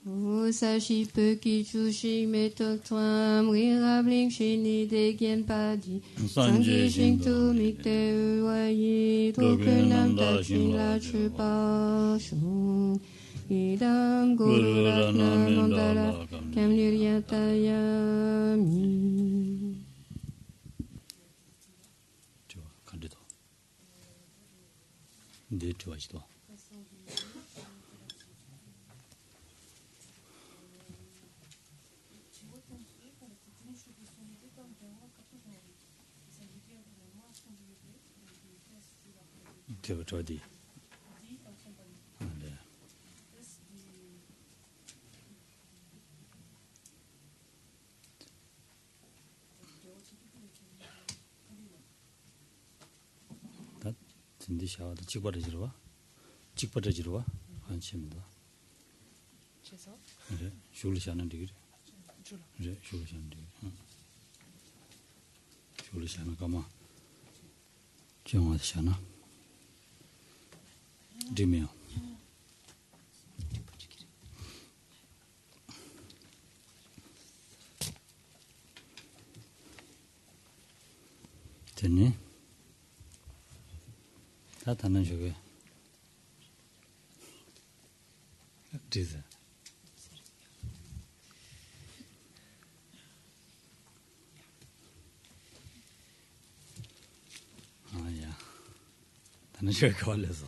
Sashi Peki Chushi Metok Twam Wirabling Shini Degyen Padi Sanji Shingtu Mikte Uwayi Tokunam Takshin La Chupa Shun Idam Guru Ratna Mandala Kamlir Yatayami. Candido. De tu ajuda. Di. 진디 샤워도 찍버려지러 와 한심다. 그래서 그래, 슈르샤는 되게. 그래, 슈르샤는 되게. 슈르샤는 가마. 정화샤나. 디메요. 됐니? 다 타는 저게. 디자. 아야. 타는 저게 걸려서.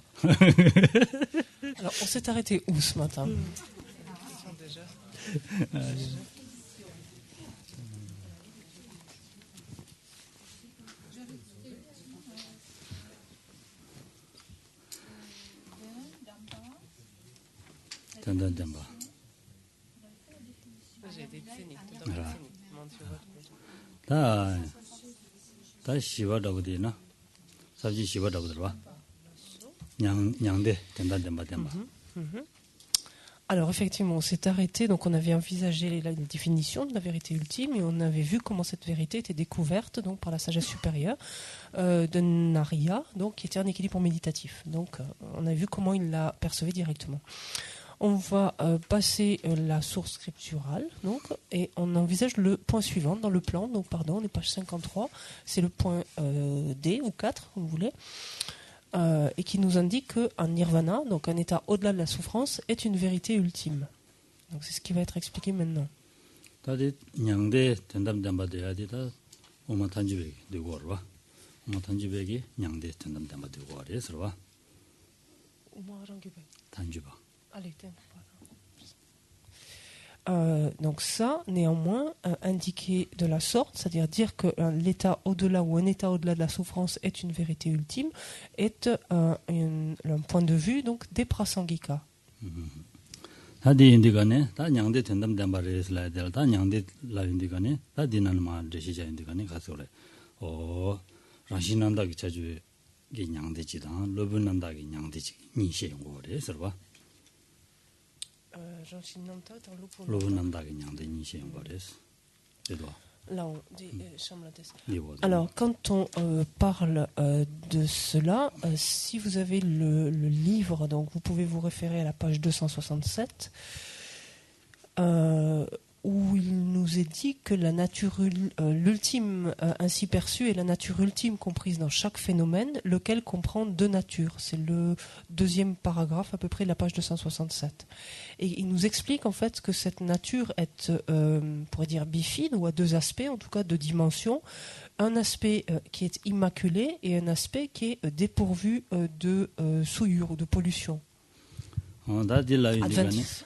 Alors, on s'est arrêté où ce matin? 단단단바. 다 시바다고디나. 사지 시바다고들와. 냥데 단단단바 단바. Alors effectivement, on s'est arrêté, donc on avait envisagé la définition de la vérité ultime et on avait vu comment cette vérité était découverte donc par la sagesse supérieure de Narya, donc qui était un équilibre méditatif. Donc on a vu comment il la percevait directement. On va passer la source scripturale, donc, et on envisage le point suivant dans le plan. Donc pardon, on est page 53, c'est le point D ou 4, comme vous voulez. Et qui nous indique qu'un nirvana, donc un état au-delà de la souffrance, est une vérité ultime. Donc c'est ce qui va être expliqué maintenant. Donc ça, néanmoins, indiqué de la sorte, c'est-à-dire dire que l'état au-delà ou un état au-delà de la souffrance est une vérité ultime, est un point de vue donc des prasangika. Alors, quand on parle de cela, si vous avez le livre, donc vous pouvez vous référer à la page 267, où il nous est dit que la nature, l'ultime ainsi perçue est la nature ultime comprise dans chaque phénomène, lequel comprend deux natures. C'est le deuxième paragraphe à peu près de la page 267. Et il nous explique en fait que cette nature est, on pourrait dire, bifide, ou à deux aspects, en tout cas deux dimensions. Un aspect qui est immaculé et un aspect qui est dépourvu de souillure ou de pollution. Adventiste.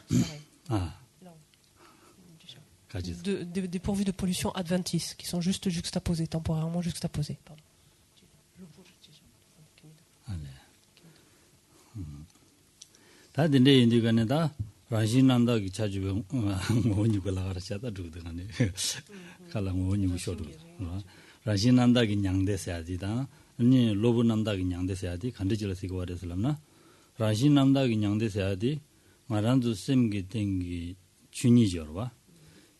Dépourvus de pollution adventice, qui sont juste juxtaposés, temporairement juxtaposés. Pardon.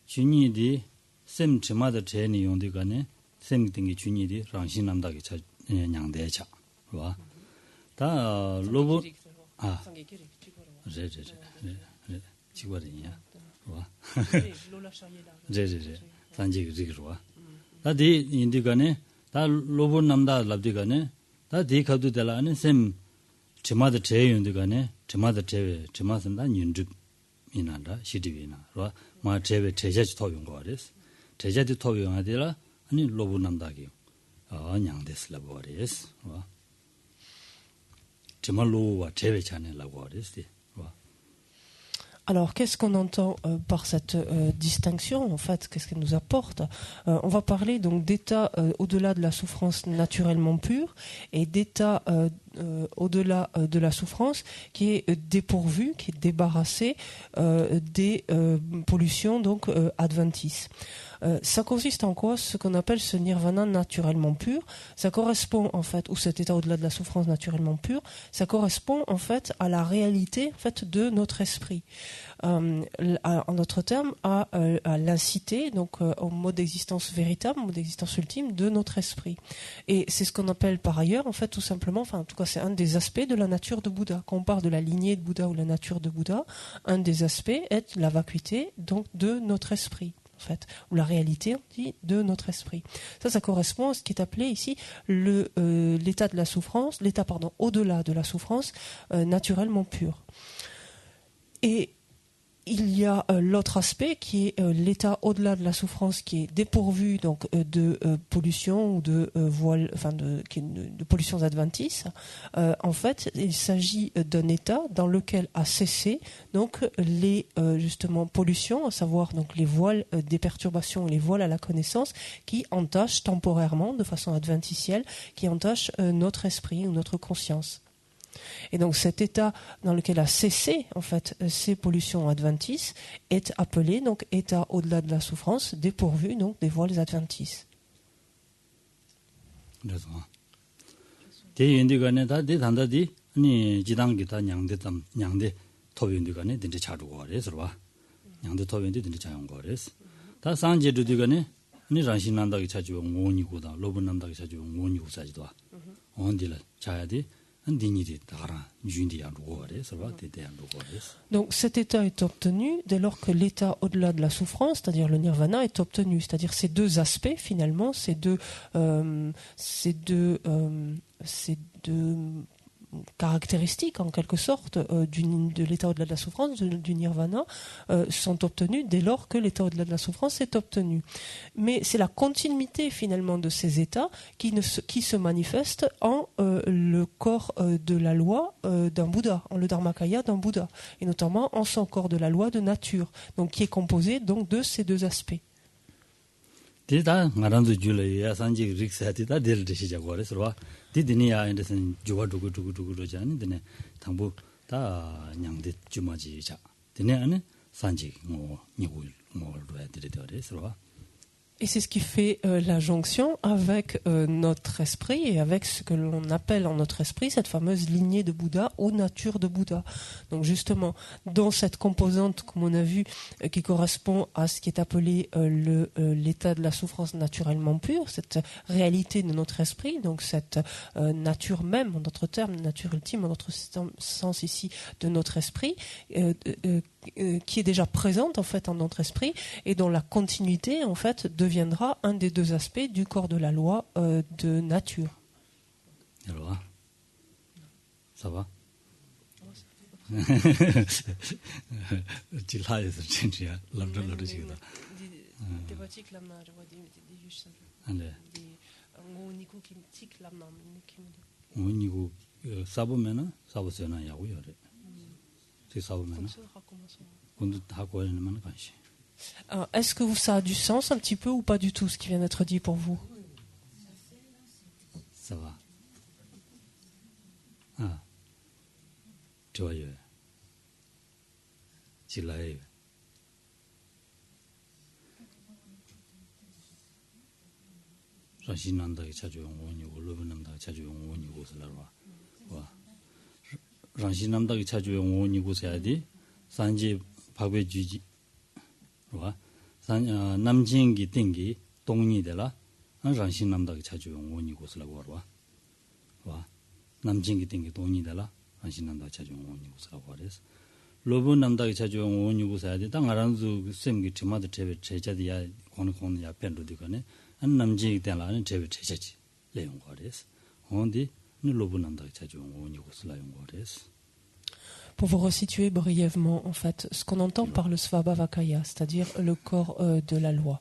주니디 셈 지마다 제니 용디가네 셈 등기 주니디 랑신남다기 냥대차 와. 다 로브 아. 지거든요. 와. 제제제. 산지 지거와. 다디 인디가네 다 로본 남다 랍디가네 다 디카도 될라는 셈 제마다 제윤디가네 제마다 제외 제마선다 윤줍 이난다 시디비나 와 마 제외 제자지 토용 거레스 제자지 토용 하디라 아니 로본 남다기 냥데스라 거레스 와 제말로와 제외 자네라고 거레스 와. Alors, qu'est-ce qu'on entend par cette distinction, en fait? Qu'est-ce qu'elle nous apporte? On va parler donc d'état au-delà de la souffrance naturellement pure et d'état au-delà de la souffrance qui est dépourvu, qui est débarrassé des pollutions donc adventices. Ça consiste en quoi? Ce qu'on appelle ce nirvana naturellement pur, ça correspond en fait, ou cet état au-delà de la souffrance naturellement pure, ça correspond en fait à la réalité en fait de notre esprit. En d'autres termes, à l'incité, donc au mode d'existence véritable, au mode d'existence ultime de notre esprit. Et c'est ce qu'on appelle par ailleurs, en fait, tout simplement, enfin, en tout cas, c'est un des aspects de la nature de Bouddha. Quand on parle de la lignée de Bouddha ou la nature de Bouddha, un des aspects est la vacuité, donc, de notre esprit. En fait, ou la réalité, on dit, de notre esprit. Ça correspond à ce qui est appelé ici l'état de la souffrance, l'état, pardon, au-delà de la souffrance naturellement pure. Et il y a l'autre aspect qui est l'état au-delà de la souffrance qui est dépourvu donc de pollution ou de voile, enfin de pollutions adventices. En fait, il s'agit d'un état dans lequel a cessé donc les justement pollutions, à savoir donc les voiles des perturbations, les voiles à la connaissance qui entachent temporairement, de façon adventitielle, qui entachent notre esprit ou notre conscience. Et donc cet état dans lequel a cessé en fait ces pollutions adventices est appelé donc état au-delà de la souffrance dépourvu donc des voiles adventices. Donc cet état est obtenu dès lors que l'état au-delà de la souffrance, c'est-à-dire le nirvana, est obtenu. C'est-à-dire ces deux aspects finalement, ces deux caractéristiques en quelque sorte de l'état au-delà de la souffrance, du nirvana, sont obtenues dès lors que l'état au-delà de la souffrance est obtenu. Mais c'est la continuité finalement de ces états qui se manifeste en le corps de la loi d'un Bouddha, en le Dharmakaya d'un Bouddha, et notamment en son corps de la loi de nature, donc qui est composé donc de ces deux aspects. 디디니야 인데선 주와두고 두고두고로잖니 데네 당부 다 냥데 주마지자 데네 안에 산지 뭐 니고 뭐로 해드리더래서. Et c'est ce qui fait la jonction avec notre esprit et avec ce que l'on appelle en notre esprit cette fameuse lignée de Bouddha ou nature de Bouddha. Donc justement, dans cette composante, comme on a vu, qui correspond à ce qui est appelé l'état de la souffrance naturellement pure, cette réalité de notre esprit, donc cette nature même, en d'autres termes, nature ultime, en notre sens ici, de notre esprit, qui est déjà présente en fait en notre esprit et dont la continuité en fait deviendra un des deux aspects du corps de la loi de nature. Alors, ça va? Est-ce que ça a du sens un petit peu ou pas du tout ce qui vient d'être dit pour vous? Ça va. Ah. 좋아요. 질라요. 라신난다게 자주 용원이고 러브난다게 자주 용원이고 살아와. 와. 라신난다게 자주 용원이고 해야지. 산지 박외주지. 와. 남진기 땡기 동리되라. 라신난다게 자주 용원이고 살아와. 와. 남진기 땡기 동리되라. 라신난다게 자주 용원이고 살아와. 로부 남다기 자주 오니고 사야지 땅 알아서 쌤기 지마도 제자디야 고는 야 변도디거네 안 남지 때라는 제자지 내용 거래스 언디 로부 남다기 자주 오니고 슬라용 거래스. Pour vous resituer brièvement, en fait, ce qu'on entend par le Svabhavakaya, c'est-à-dire le corps de la loi.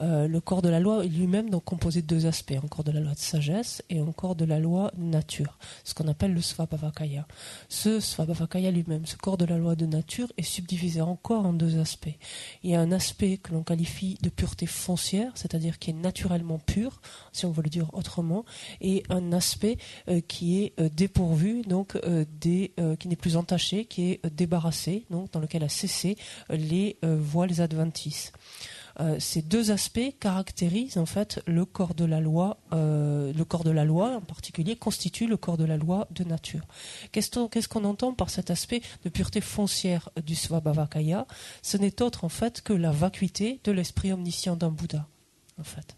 Le corps de la loi est lui-même donc composé de deux aspects, un corps de la loi de sagesse et un corps de la loi de nature, ce qu'on appelle le Svabhavakaya. Ce Svabhavakaya lui-même, ce corps de la loi de nature, est subdivisé encore en deux aspects. Il y a un aspect que l'on qualifie de pureté foncière, c'est-à-dire qui est naturellement pur, si on veut le dire autrement, et un aspect qui est dépourvu, donc qui n'est plus entaché, qui est débarrassé, donc dans lequel a cessé les voiles adventices. Ces deux aspects caractérisent en fait le corps de la loi. Le corps de la loi, en particulier, constitue le corps de la loi de nature. Qu'est-ce qu'on entend par cet aspect de pureté foncière du Svabhavakaya? Ce n'est autre en fait que la vacuité de l'esprit omniscient d'un Bouddha, en fait.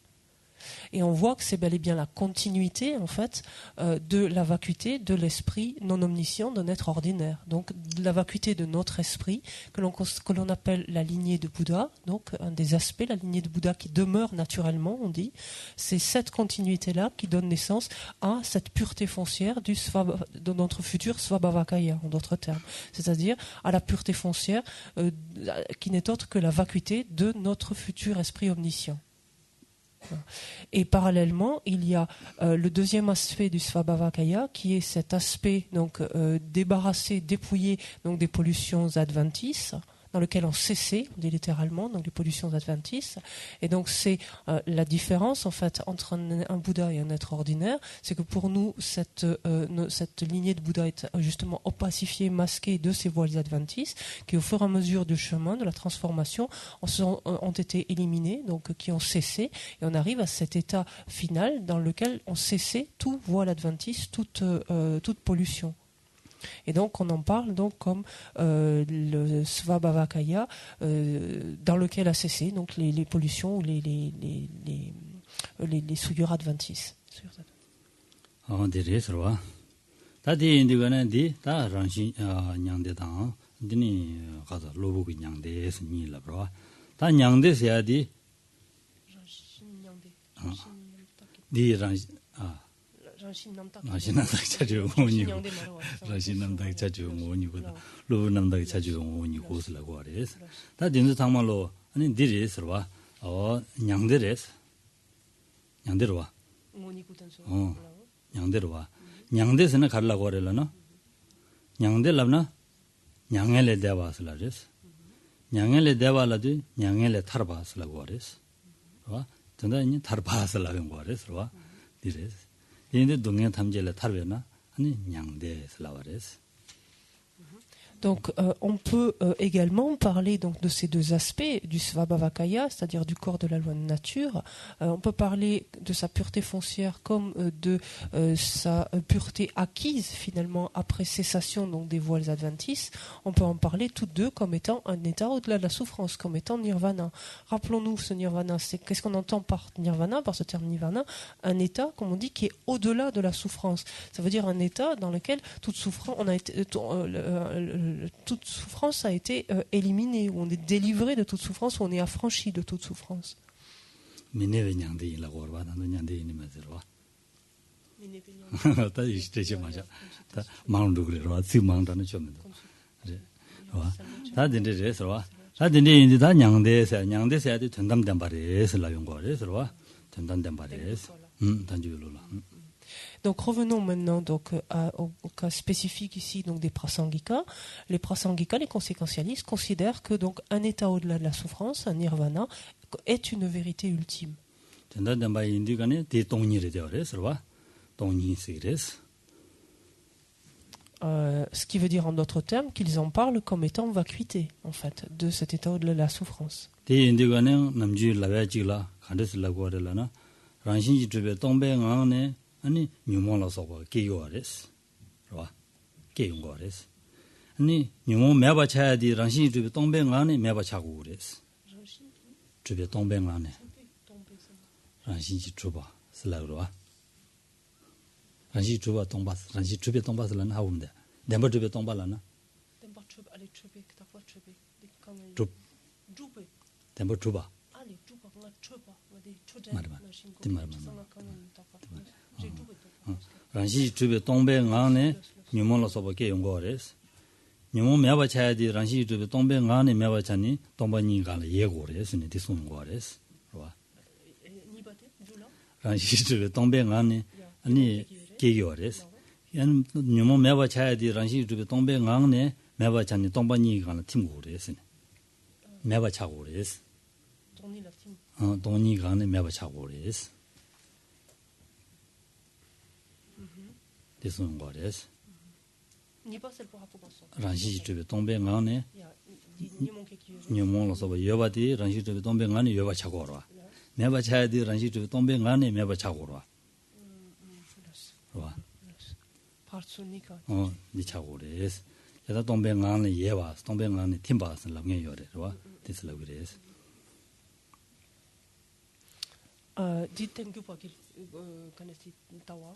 Et on voit que c'est bel et bien la continuité, en fait, de la vacuité de l'esprit non omniscient d'un être ordinaire. Donc, de la vacuité de notre esprit, que l'on appelle la lignée de Bouddha, donc un des aspects, la lignée de Bouddha qui demeure naturellement, on dit, c'est cette continuité-là qui donne naissance à cette pureté foncière de notre futur Svabhavakaya, en d'autres termes. C'est-à-dire à la pureté foncière qui n'est autre que la vacuité de notre futur esprit omniscient. Et parallèlement, il y a le deuxième aspect du Svabhavakaya qui est cet aspect donc débarrassé, dépouillé donc des pollutions adventices, dans lequel on cessait, on dit littéralement, donc les pollutions adventices. Et donc c'est la différence en fait entre un Bouddha et un être ordinaire, c'est que pour nous cette lignée de Bouddha est justement opacifiée, masquée de ces voiles adventices, qui au fur et à mesure du chemin, de la transformation, ont été éliminés, donc qui ont cessé, et on arrive à cet état final dans lequel on cessait tout voile adventice, toute pollution. Et donc on en parle donc comme le Svabhavakaya dans lequel a cessé donc les pollutions ou les souillures adventices. Ah, des serva. Tadi indigane di ta ranchi nyangde ta dini kaza lobu ki nyangde ni la bro. Ta nyangde se adi di ranchi 라신남닥 자주 오니 라신남닥 자주 오니보다 로남닥 자주 오니 고슬라고 하래스 다 딘도 당말로 아니 디리스 봐 냥데레스 냥데로 와 냥데로 와 냥데스는 갈라고 하래라나 냥데랍나 냥엘레 대바슬라레스 냥엘레 대바라도 냥엘레 타르바슬라고 하래스 봐 전다 이니 타르바슬라고 하래스 봐 디레스 Donc on peut également parler donc de ces deux aspects du Svabhavakaya, c'est-à-dire du corps de la loi de nature. On peut parler de sa pureté foncière comme de sa pureté acquise finalement après cessation donc des voiles adventices. On peut en parler toutes deux comme étant un état au-delà de la souffrance, comme étant nirvana. Rappelons-nous ce nirvana, qu'est-ce qu'on entend par nirvana, par ce terme nirvana? Un état, comme on dit, qui est au-delà de la souffrance. Ça veut dire un état dans lequel toute souffrance, toute souffrance a été éliminée, où on est délivré de toute souffrance, où on est affranchi de toute souffrance. Donc revenons maintenant donc au cas spécifique ici donc des prasangika. Les prasangika, les conséquentialistes considèrent que donc un état au-delà de la souffrance, un nirvana, est une vérité ultime. Ce qui veut dire en d'autres termes qu'ils en parlent comme étant vacuité en fait de cet état au-delà de la souffrance. 아니 뉴몬라서 게요레스 봐 게용거레스 아니 뉴몬 매바 차야디 랑신 주베 동뱅 안에 매바 차고 그레스 주베 동뱅 안에 랑신지 주바 슬라로 봐 랑신 주바 동바스 랑신 주베 동바스는 하운데 nemba 주베 동바라나 nemba 주베 알레 주베 줍 템버 주바 란시 주베 동배 안에 뉴몬로 서버게 용거레스 뉴몬 매바 차야디 란시 주베 동배 안에 매바 차니 동반이 간에 예고레스니 디송 거레스 봐 란시 주베 동배 안에 아니 계교레스 연 뉴몬 매바 차야디 란시 주베 동배 안에 매바 차니 동반이 간에 팀고레스니 매바 차고레스 돈이 간에 매바 차고레스 디송 거레스 란시 주베 동배 안에 뉴몬로 서버 여바디 란시 주베 동배 안에 여바 차고라 매바 차야디 란시 주베 동배 안에 매바 차고라 봐 니 차고레스 야다 동배 안에 예바 동배 안에 팀바스 람게 요레 봐 디슬로그레스 Dites-moi pas qu'il connaissait Tawa.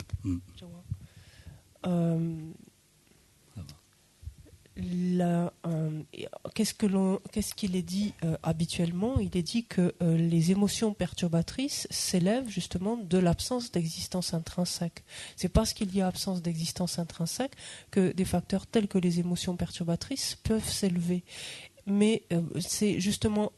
Qu'est-ce qu'il est dit habituellement? Il est dit que les émotions perturbatrices s'élèvent justement de l'absence d'existence intrinsèque. C'est parce qu'il y a absence d'existence intrinsèque que des facteurs tels que les émotions perturbatrices peuvent s'élever. Mais c'est justement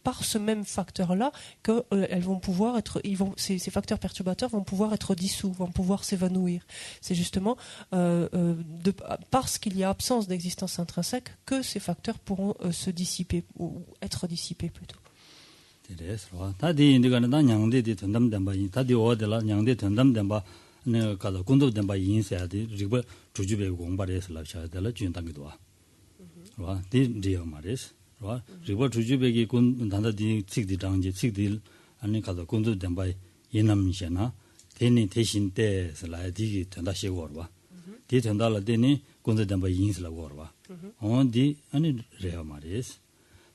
par ce même facteur-là que elles vont pouvoir être, ces facteurs perturbateurs vont pouvoir être dissous, vont pouvoir s'évanouir. C'est justement parce qu'il y a absence d'existence intrinsèque que ces facteurs pourront se dissiper ou être dissipés plutôt. 와 디디어 말이스 와 리버 주주백이 군 단다디 칙디 장지 칙디 아니 가서 군도 된바이 예남이잖아 대니 대신 때슬라 디기 된다 시고 봐 디 된다라 대니 군도 된바이 인슬라고 봐 어디 아니 레어 말이스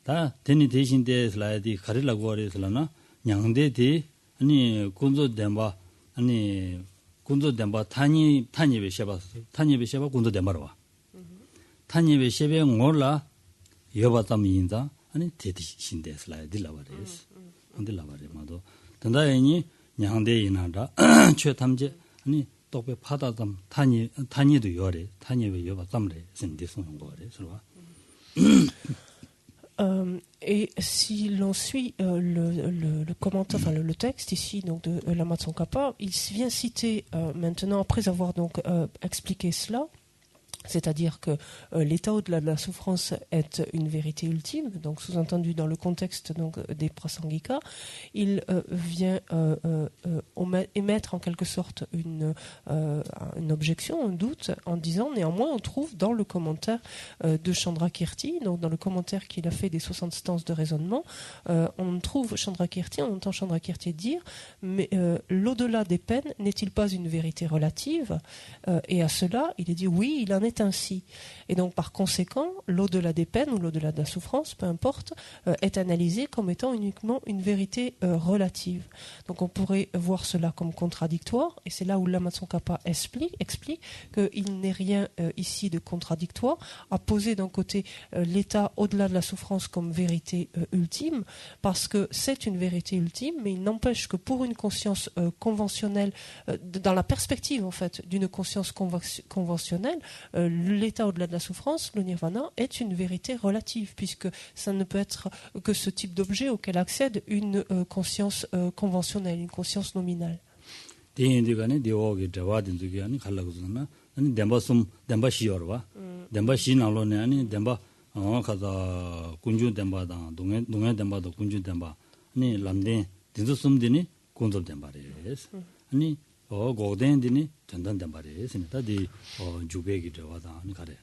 다 대니 대신 때슬라 디 가리라고 그래슬라나 냥데디 아니 군도 된바 아니 군도 된바 타니베 셔바 군도 된바로 와 타니베 셰베 몰라 여바담인다 아니 대디신데슬라이 딜라바레스 딜라바레 마도 단다이니 냥데 이나다 최탐제 아니 똑베 파다담 타니도 요래 타니베 여바담레 신디송 거래 서로 Et si l'on suit le commentaire, enfin le texte ici donc de Lama Tsongkhapa, il vient citer maintenant après avoir donc expliqué cela. C'est-à-dire que l'état au-delà de la souffrance est une vérité ultime, donc sous-entendu dans le contexte donc, des prasangika, il vient émettre en quelque sorte une objection, un doute, en disant néanmoins on trouve dans le commentaire de Chandrakirti, donc dans le commentaire qu'il a fait des 60 stances de raisonnement, on trouve Chandrakirti, on entend Chandrakirti dire mais l'au-delà des peines n'est-il pas une vérité relative? Et à cela, il est dit oui, il en est ainsi. Et donc par conséquent, l'au-delà des peines ou l'au-delà de la souffrance, peu importe, est analysé comme étant uniquement une vérité relative. Donc on pourrait voir cela comme contradictoire, et c'est là où Lama Tsongkhapa explique qu'il n'est rien ici de contradictoire à poser d'un côté l'état au-delà de la souffrance comme vérité ultime, parce que c'est une vérité ultime, mais il n'empêche que pour une conscience conventionnelle, dans la perspective en fait d'une conscience conventionnelle, l'état au-delà de la souffrance, le nirvana, est une vérité relative, puisque ça ne peut être que ce type d'objet auquel accède une conscience conventionnelle, une conscience nominale. 고된디니 전단단 말이에요. 다디 주베기 들어와다 가래.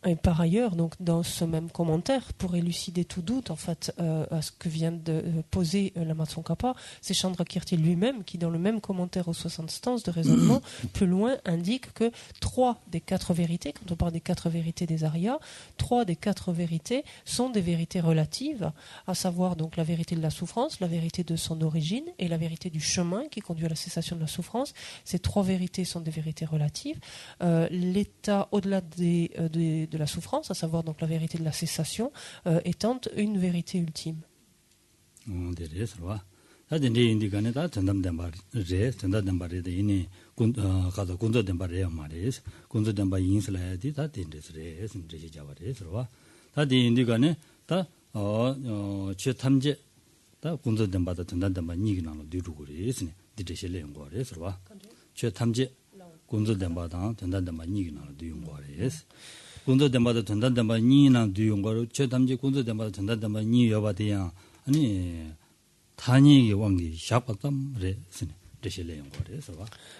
Et par ailleurs, donc dans ce même commentaire, pour élucider tout doute en fait à ce que vient de poser Lama Tsongkhapa, c'est Chandrakirti lui-même qui, dans le même commentaire aux 60 stances de raisonnement, plus loin indique que 3 des 4 vérités, quand on parle des 4 vérités des Aryas, 3 des 4 vérités sont des vérités relatives, à savoir donc la vérité de la souffrance, la vérité de son origine et la vérité du chemin qui conduit à la cessation de la souffrance. Ces 3 vérités sont des vérités relatives. l'état au-delà de la souffrance, à savoir donc la vérité de la cessation, étant une vérité ultime.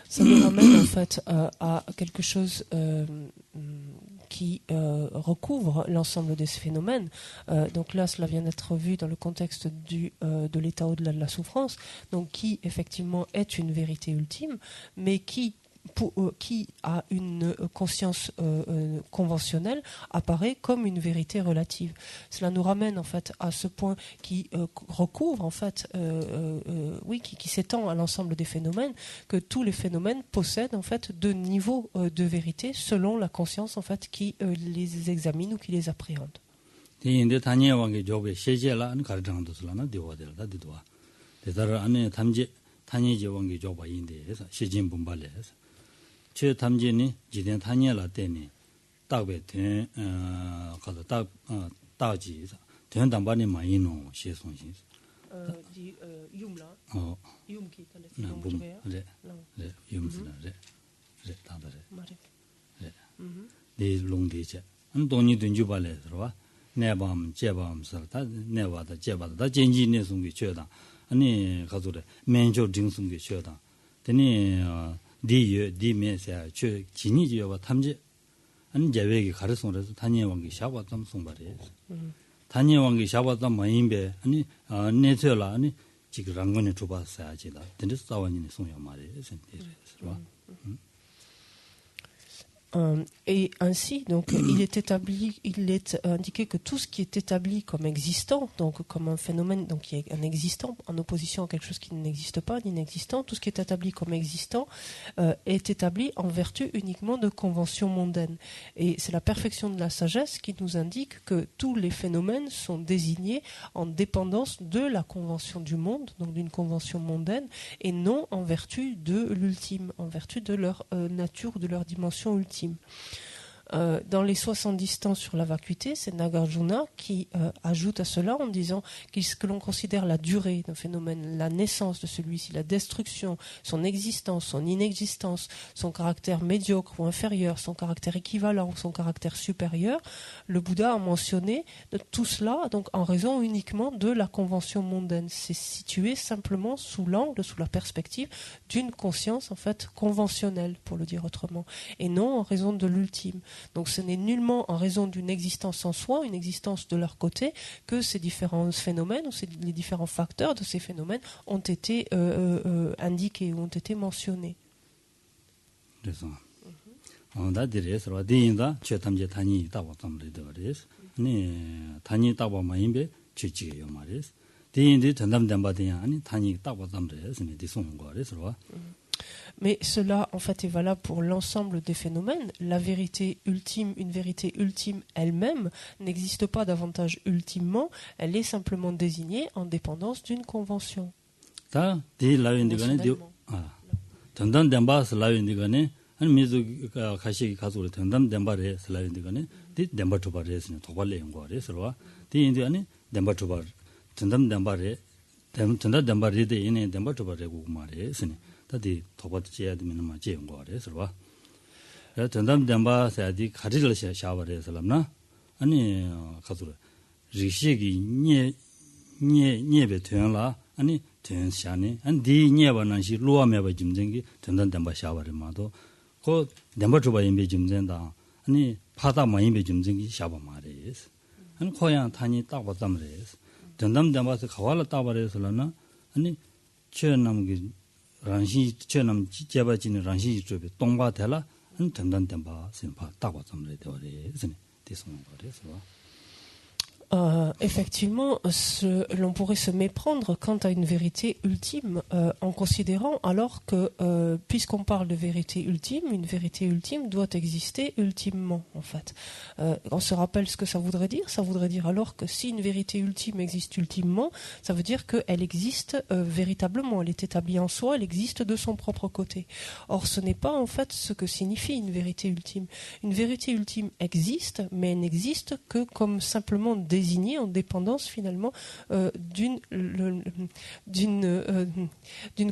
Ça nous ramène en fait à quelque chose qui recouvre l'ensemble de ces phénomènes. Donc là, cela vient d'être vu dans le contexte de l'état au-delà de la souffrance, donc qui effectivement est une vérité ultime, mais qui a une conscience conventionnelle apparaît comme une vérité relative. Cela nous ramène en fait à ce point qui recouvre en fait, qui s'étend à l'ensemble des phénomènes, que tous les phénomènes possèdent en fait deux niveaux de vérité selon la conscience en fait qui les examine ou qui les appréhende. 제 탐지니 지된 타니라 때니 딱베 된 가서 딱 따지 된 담반이 많이 노 시송신 디 юм라 юм키 탄데 네 юм스나 네 다다래 네 롱디제 안 돈이 된주 발레 들어와 내밤 제밤서 다 내와다 제바다 전지네 송기 쳐다 아니 가서래 맨조 딩송기 쳐다 되니 디메세 저 진이지와 탐지 안 제외기 가르송에서 단위왕기 샤바담 송바래 단위왕기 샤바담 마인베 아니 네처라 아니 지금 랑건에 줘봤어야지다 근데 싸워니는 송야 말이에요 sentir Et ainsi, donc, il est indiqué que tout ce qui est établi comme existant, donc comme un phénomène, donc qui est un existant en opposition à quelque chose qui n'existe pas, d'inexistant, tout ce qui est établi comme existant est établi en vertu uniquement de conventions mondaines. Et c'est la perfection de la sagesse qui nous indique que tous les phénomènes sont désignés en dépendance de la convention du monde, donc d'une convention mondaine, et non en vertu de l'ultime, en vertu de leur nature, de leur dimension ultime. Dans les 70 temps sur la vacuité, c'est Nagarjuna qui ajoute à cela en disant que l'on considère la durée d'un phénomène, la naissance de celui-ci, la destruction, son existence, son inexistence, son caractère médiocre ou inférieur, son caractère équivalent ou son caractère supérieur. Le Bouddha a mentionné tout cela donc en raison uniquement de la convention mondaine. C'est situé simplement sous l'angle, sous la perspective d'une conscience en fait conventionnelle, pour le dire autrement, et non en raison de l'ultime. Donc ce n'est nullement en raison d'une existence en soi, une existence de leur côté, que ces différents phénomènes ou les différents facteurs de ces phénomènes ont été indiqués ou ont été mentionnés. Mais cela, en fait, est valable pour l'ensemble des phénomènes. La vérité ultime, une vérité ultime elle-même, n'existe pas davantage ultimement. Elle est simplement désignée en dépendance d'une convention. 다디 도바지야 되면 뭐 제인 거래서와 전담 담바 사디 가리를 샤버래서람나 아니 가서 리시기 녜녜베 되는라 아니 된샤네 안디 녜바나시 로아메바 짐쟁기 전담 담바 샤버래마도 그 담바 줘봐 임베 짐쟁다 아니 파다 마임베 짐쟁기 샤버 말이스 한 고향 타니 딱 봤다면서 전담 담바서 가와라 따버래서라나 아니 최남기 란시 처럼 제바지는 란시 쪽에 동바텔라 한 단단된바 심파 따고 점래 되어래 있으니 대성은 거래서 Effectivement, l'on pourrait se méprendre quant à une vérité ultime en considérant alors que, puisqu'on parle de vérité ultime, une vérité ultime doit exister ultimement, en fait. On se rappelle ce que ça voudrait dire? Ça voudrait dire alors que si une vérité ultime existe ultimement, ça veut dire qu'elle existe véritablement, elle est établie en soi, elle existe de son propre côté. Or, ce n'est pas en fait ce que signifie une vérité ultime. Une vérité ultime existe, mais elle n'existe que comme simplement désignée en dépendance finalement d'une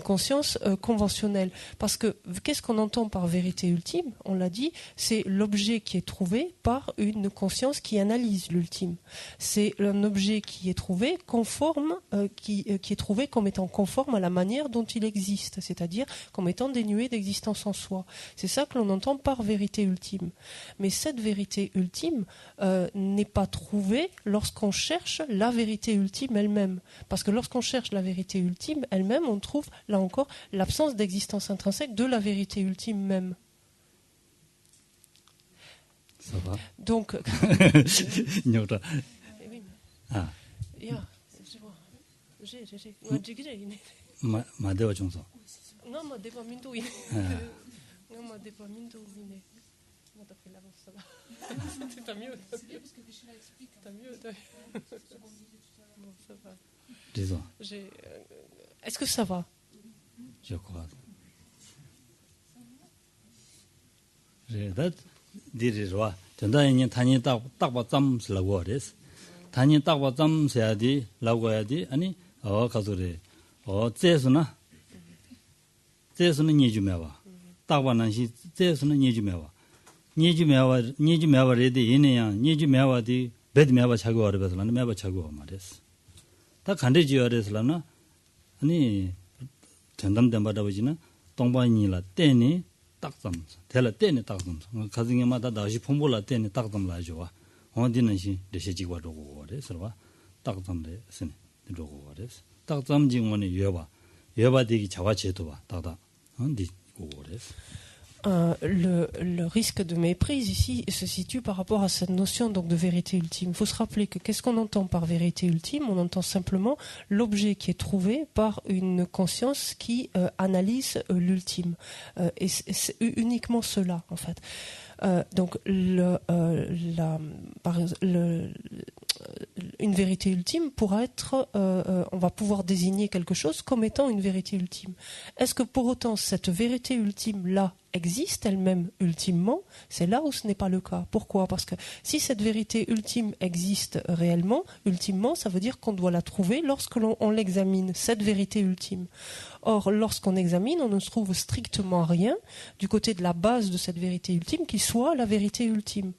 conscience conventionnelle. Parce que qu'est-ce qu'on entend par vérité ultime? On l'a dit, c'est l'objet qui est trouvé par une conscience qui analyse l'ultime. C'est un objet qui est trouvé conforme, qui est trouvé comme étant conforme à la manière dont il existe, c'est-à-dire comme étant dénué d'existence en soi. C'est ça que l'on entend par vérité ultime. Mais cette vérité ultime n'est pas trouvée lorsqu'on cherche la vérité ultime elle-même. Parce que lorsqu'on cherche la vérité ultime elle-même, on trouve, là encore, l'absence d'existence intrinsèque de la vérité ultime même. Ça va. Donc... Ah. Non, ma débat minto ine. Non, ma débat minto ine. On a pris l'avance, ça va. T'as mieux. T'as mieux. Bon, ça va. Disons. Est-ce que ça va? Je crois. J'ai dit roi. 전다인이 단위 딱 봤점 슬라고레스. 단위 딱 봤점 세야디 라고야디 아니 가서래. 제스나 제스는 예주매와. 딱 봤는시 제스는 예주매와. 예주매와레디 이내야 예주매와디 베드매와 차고 와르베슬라는 매와 차고 말레스. 다 간데지어레슬라나 아니 전담된 바다버지나 동반이라 때니 딱점 텔라 때니 딱점 가정에마다 다시 폼볼라 때니 딱점 라죠와 어디는 시 레시지고 로고 그래서 딱점데 스네 로고 그래서 딱점 지원에 여바되기 자와제도와 딱다 어디 고고 그래서 Le risque de méprise ici se situe par rapport à cette notion donc de vérité ultime. Il faut se rappeler que qu'est-ce qu'on entend par vérité ultime? On entend simplement l'objet qui est trouvé par une conscience qui analyse l'ultime. Et c'est uniquement cela, en fait. Donc, une vérité ultime pourra être, on va pouvoir désigner quelque chose comme étant une vérité ultime. Est-ce que pour autant cette vérité ultime-là existe elle-même ultimement? C'est là où ce n'est pas le cas. Pourquoi? Parce que si cette vérité ultime existe réellement, ultimement, ça veut dire qu'on doit la trouver lorsque l'on l'examine, cette vérité ultime. Or, lorsqu'on examine, on ne trouve strictement rien du côté de la base de cette vérité ultime qui soit la vérité ultime.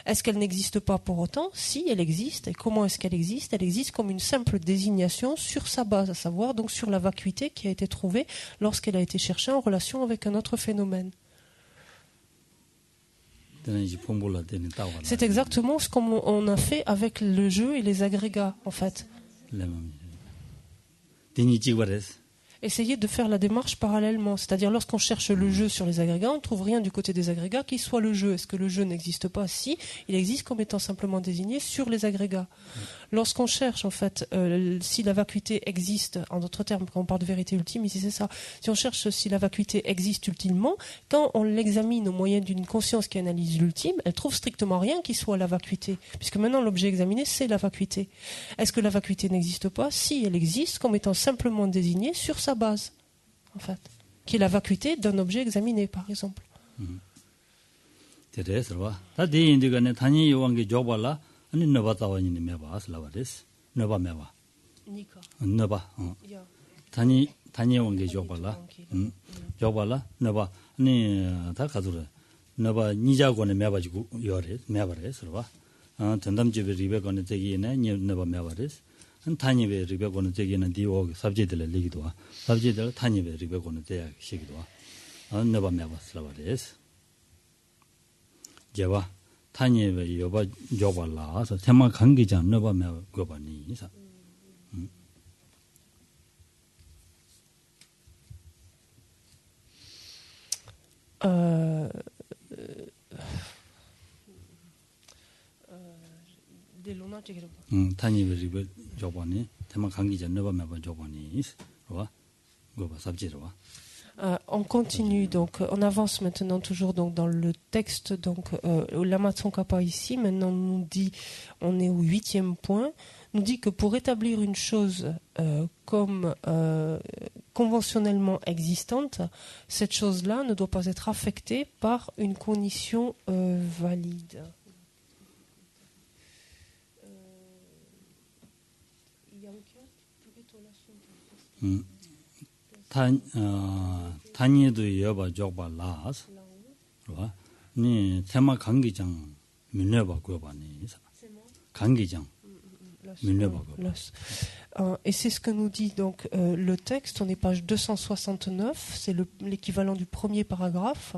Est-ce qu'elle n'existe pas pour autant? Si, elle existe. Et comment est-ce qu'elle existe? Elle existe comme une simple désignation sur sa base, à savoir donc sur la vacuité qui a été trouvée lorsqu'elle a été cherchée en relation avec un autre phénomène. C'est exactement ce qu'on a fait avec le jeu et les agrégats, en fait. Essayez de faire la démarche parallèlement. C'est-à-dire, lorsqu'on cherche le jeu sur les agrégats, on ne trouve rien du côté des agrégats qui soit le jeu. Est-ce que le jeu n'existe pas? Si, il existe comme étant simplement désigné sur les agrégats. Lorsqu'on cherche, en fait, si la vacuité existe, en d'autres termes, quand on parle de vérité ultime, ici c'est ça. Si on cherche si la vacuité existe ultimement, quand on l'examine au moyen d'une conscience qui analyse l'ultime, elle trouve strictement rien qui soit la vacuité. Puisque maintenant, l'objet examiné, c'est la vacuité. Est-ce que la vacuité n'existe pas? Si, elle existe comme étant simplement désignée sur sa base, en fait, qui est la vacuité d'un objet examiné, par exemple. 타니베 리베고는 저기는 디오 삽제들 얘기도 와. 삽제들 타니베 리베고는 제 시기도 와. 너바 메바스라바레스. 제와 타니베 여바 줘발라서 tema 관계자 너바 메고바니 이사. 타니베 리베 조바니 테마 강기자 너바메바 조바니 와 고바 sab지로와 On continue donc, on avance maintenant toujours donc dans le texte donc Lama Tsongkhapa ici maintenant nous dit, on est au 8e point, nous dit que pour établir une chose comme conventionnellement existante, cette chose-là ne doit pas être affectée par une condition valide. 타니도 여바 적바 라스 와 니 테마 강기장 민내바 고바니 강기장 민내바 Et c'est ce que nous dit donc le texte, on est page 269, c'est l'équivalent du premier paragraphe.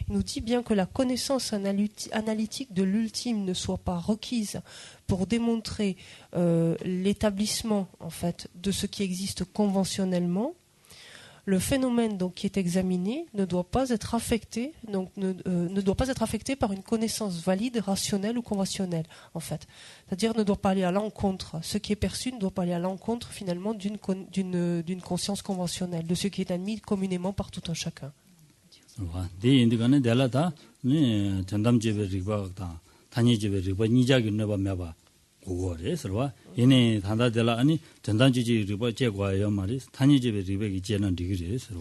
Il nous dit bien que la connaissance analytique de l'ultime ne soit pas requise pour démontrer l'établissement en fait de ce qui existe conventionnellement. Le phénomène donc qui est examiné ne doit pas être affecté, donc ne doit pas être affecté par une connaissance valide, rationnelle ou conventionnelle en fait. C'est-à-dire ne doit pas aller à l'encontre. Ce qui est perçu ne doit pas aller à l'encontre finalement d'une conscience conventionnelle, de ce qui est admis communément par tout un chacun. 고거래서 얘네 단다들라 아니 전단지지 리버 제과요 말이 단위집의 리백이 제는 디그리에서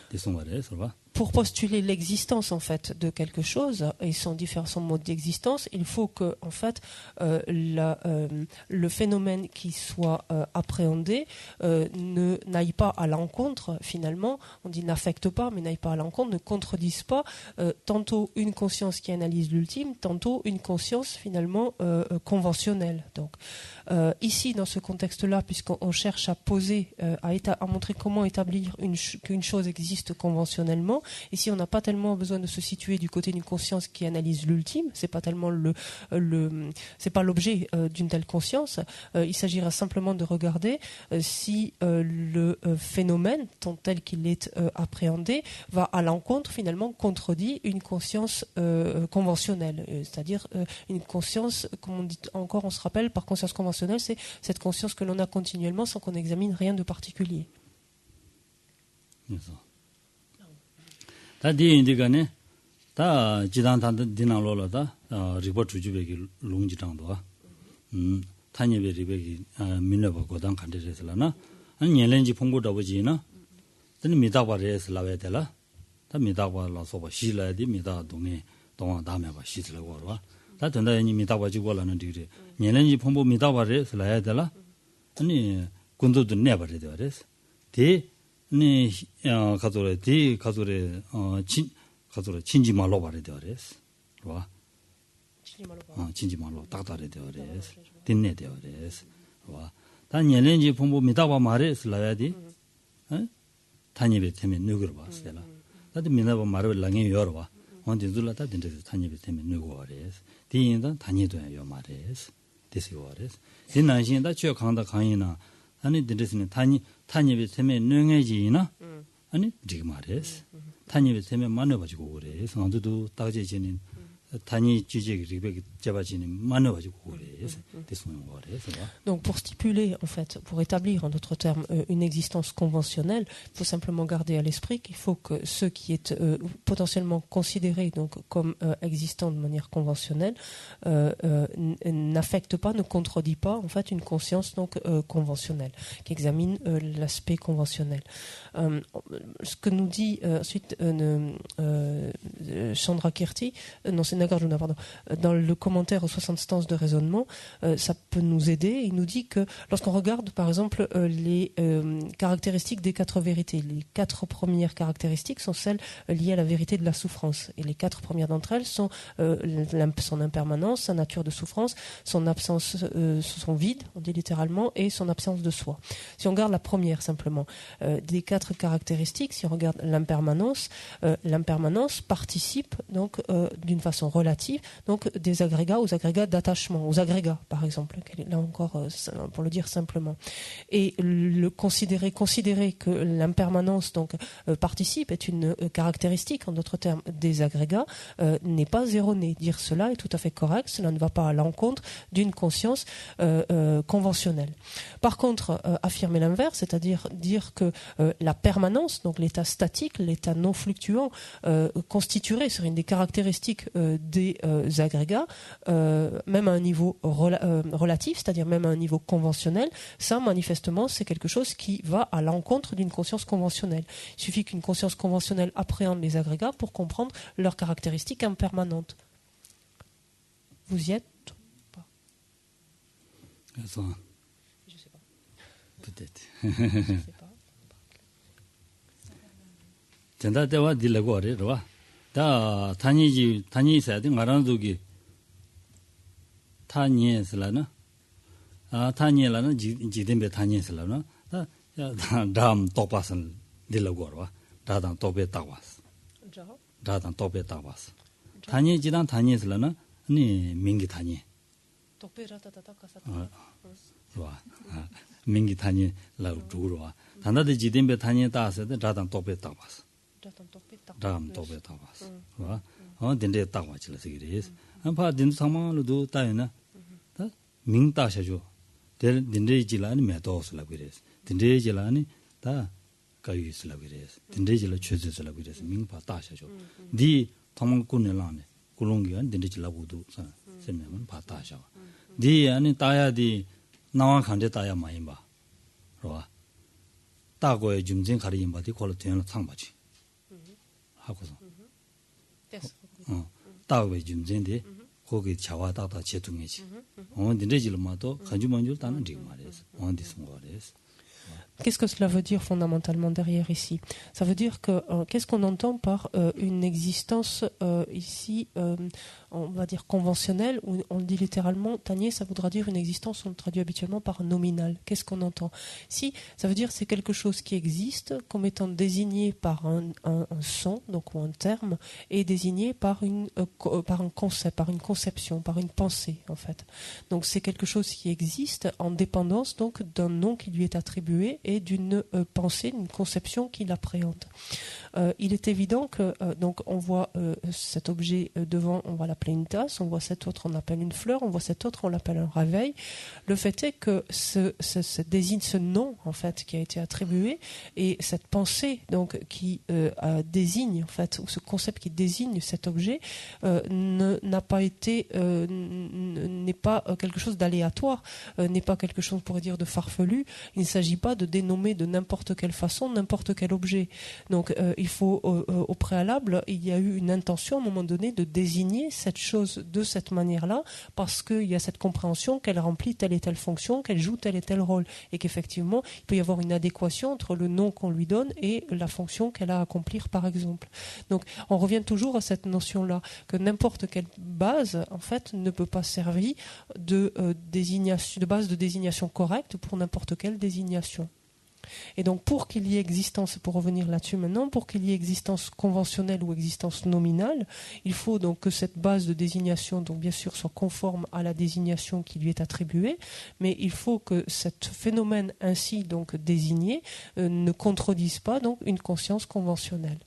대송말에서 Pour postuler l'existence en fait de quelque chose et son différents modes d'existence, il faut que en fait le phénomène qui soit appréhendé n'aille pas à l'encontre finalement. On dit n'affecte pas, mais n'aille pas à l'encontre, ne contredise pas tantôt une conscience qui analyse l'ultime, tantôt une conscience finalement conventionnelle. Donc ici dans ce contexte-là, puisqu'on cherche à poser, à montrer comment établir qu'une chose existe conventionnellement. Ici, on n'a pas tellement besoin de se situer du côté d'une conscience qui analyse l'ultime. C'est pas tellement c'est pas l'objet d'une telle conscience. Il s'agira simplement de regarder si le phénomène, tel qu'il est appréhendé, va à l'encontre finalement contredit une conscience conventionnelle, c'est-à-dire une conscience, comme on dit encore, on se rappelle, par conscience conventionnelle, c'est cette conscience que l'on a continuellement sans qu'on examine rien de particulier. 다 디인디가네 다 지단탄 디나로라다 리포트 주베기 롱지장도와 타니베 리베기 민나바 고단 칸데레슬라나 아니 년렌지 풍고다 보지나 든 미다바레스 라베텔라 다 미다바라 소바 시라디 미다 동에 동안 다음에 봐 시들고 와 다 된다니 미다바 지고라는 디리 년렌지 풍고 미다바레스 라야텔라 아니 군도도 내버려 되어레스 디 네 가도래 디 가도래 가도래 친지말로 말해 되어레스 와 친지말로 딱다래 되어레스 딘내 되어레스 와 단년len지 풍부 미다바 말에스 라야디 타니베 때문에 누구를 봤어라 다들 미나바 말을 랑에 열어봐 언제 둘라다 된데 타니베 때문에 누구 와레스 디인다 타니도야 말에스 데스 와레스 딘난신다 저 강다 강이나 아니 드레스는 타니베 때문에 능해지나 아니 지금 말해서 타니베 때문에 만나 가지고 그래. 성도도 따지지는 타니 주제 리백 잡아지는 만나 가지고 그래. 됐으면 거래서. Donc pour stipuler en fait, pour établir en d'autres termes une existence conventionnelle, il faut simplement garder à l'esprit qu'il faut que ce qui est potentiellement considéré donc comme existant de manière conventionnelle n'affecte pas, ne contredit pas en fait une conscience donc conventionnelle qui examine l'aspect conventionnel. Ce que nous dit ensuite Chandrakirti, non c'est Nagarjuna pardon, dans le commentaire aux 60 stances de raisonnement, ça peut nous aider. Il nous dit que lorsqu'on regarde par exemple les caractéristiques des 4 vérités, les 4 premières caractéristiques sont celles liées à la vérité de la souffrance, et les 4 premières d'entre elles sont son impermanence, sa nature de souffrance, son absence, son vide, on dit littéralement, et son absence de soi. Si on regarde la première simplement, des 4 caractéristiques, si on regarde l'impermanence participe donc d'une façon relative donc des agrégats aux agrégats d'attachement, aux agrégats agrégats, par exemple, là encore, pour le dire simplement. Et considérer que l'impermanence donc participe est une caractéristique, en d'autres termes, des agrégats, n'est pas erroné. Dire cela est tout à fait correct, cela ne va pas à l'encontre d'une conscience conventionnelle. Par contre, affirmer l'inverse, c'est-à-dire dire que la permanence, donc l'état statique, l'état non fluctuant, constituerait, serait une des caractéristiques des agrégats, même à un niveau relatif, c'est-à-dire même à un niveau conventionnel, ça, manifestement, c'est quelque chose qui va à l'encontre d'une conscience conventionnelle. Il suffit qu'une conscience conventionnelle appréhende les agrégats pour comprendre leurs caractéristiques impermanentes. Vous y êtes ou pas? Je sais pas. Peut-être. Je sais pas. 전다 때와 딜라고 그래, 봐. 다 단이 있어야 돼. 말하는도기 단이에서라나. 아, 단이라는 지된배 단이에서라나. 다음 똑바선 딜라고 그래. 다당 똑배 딱 왔어. 다당 똑배 딱 왔어. 단이 지단 단이에서라나. 아니 민기 단이. 똑배라다다다 가서. 와. 민기 단이 라고 주로 와. 단다데 지된배 단이 따서 다당 똑배 딱 왔어. 다음 똑배 딱 왔어. 와. 딘데 딱 왔지라 그래서. 파 딘도 상만로도 따이나. 다 민따셔죠. 딘데 지라니 메도스라 그래서. 딘데 지라니 다 가유스라 그래서. 딘데 지라 최저스라 그래서 민파 따셔죠. 디 통문꾼을라네. 굴롱기가 딘데 지라고도 세면은 파 따셔. 디 아니 따야디 나와 간데 따야 많이 봐. 봐. 따고의 중진 가리인 바디 콜로티는 상바지. 하고서. 따고의 중진데 거기 자와다다 제동이지. 딘데질마도 간주만줄 따는 지 말이었어. 어디서 말이었어. Qu'est-ce que cela veut dire fondamentalement derrière ici? Ça veut dire que qu'est-ce qu'on entend par une existence ici, on va dire conventionnelle, ou on le dit littéralement, Tanier, ça voudra dire une existence, on le traduit habituellement par nominal. Qu'est-ce qu'on entend? Si, ça veut dire c'est quelque chose qui existe comme étant désigné par un son, donc ou un terme, et désigné par un concept, par une conception, par une pensée en fait. Donc c'est quelque chose qui existe en dépendance donc d'un nom qui lui est attribué et d'une pensée, d'une conception qui l'appréhende. Il est évident que donc on voit cet objet devant, on va l'appeler une tasse, on voit cet autre, on l'appelle une fleur, on voit cet autre, on l'appelle un réveil. Le fait est que ce nom en fait qui a été attribué et cette pensée donc qui désigne en fait, ou ce concept qui désigne cet objet n'a pas été, n'est pas quelque chose d'aléatoire, n'est pas quelque chose, on pourrait dire, de farfelu. Il ne s'agit pas de dénommer de n'importe quelle façon n'importe quel objet. Donc il faut au préalable, il y a eu une intention à un moment donné de désigner cette chose de cette manière-là parce qu'il y a cette compréhension qu'elle remplit telle et telle fonction, qu'elle joue tel et tel rôle et qu'effectivement il peut y avoir une adéquation entre le nom qu'on lui donne et la fonction qu'elle a à accomplir par exemple. Donc on revient toujours à cette notion-là que n'importe quelle base en fait ne peut pas servir de base de désignation correcte pour n'importe quelle désignation. Et donc pour qu'il y ait existence, pour revenir là-dessus maintenant, pour qu'il y ait existence conventionnelle ou existence nominale, il faut donc que cette base de désignation, donc bien sûr, soit conforme à la désignation qui lui est attribuée, mais il faut que ce phénomène ainsi donc désigné ne contredise pas donc une conscience conventionnelle.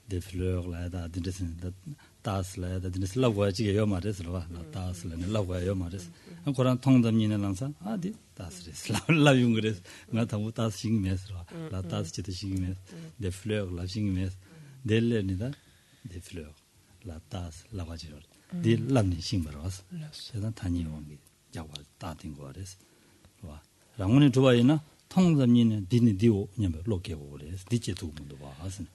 des fleurs là da des tas là da des la voix qui yo mares la tas la voix yo mares encore 통담 니는 lança di tas la yungres nga tamu tas sing mes la tas chite sing mes des fleurs la sing mes del nida des fleurs la tas la voix di lamni sing baras 세상 다니 원기 자와 다tin 거res 와 랑문이 좋아이나 통담 니는 디니 디오 냐면 로게 오레스 디체 두문도 봐 하선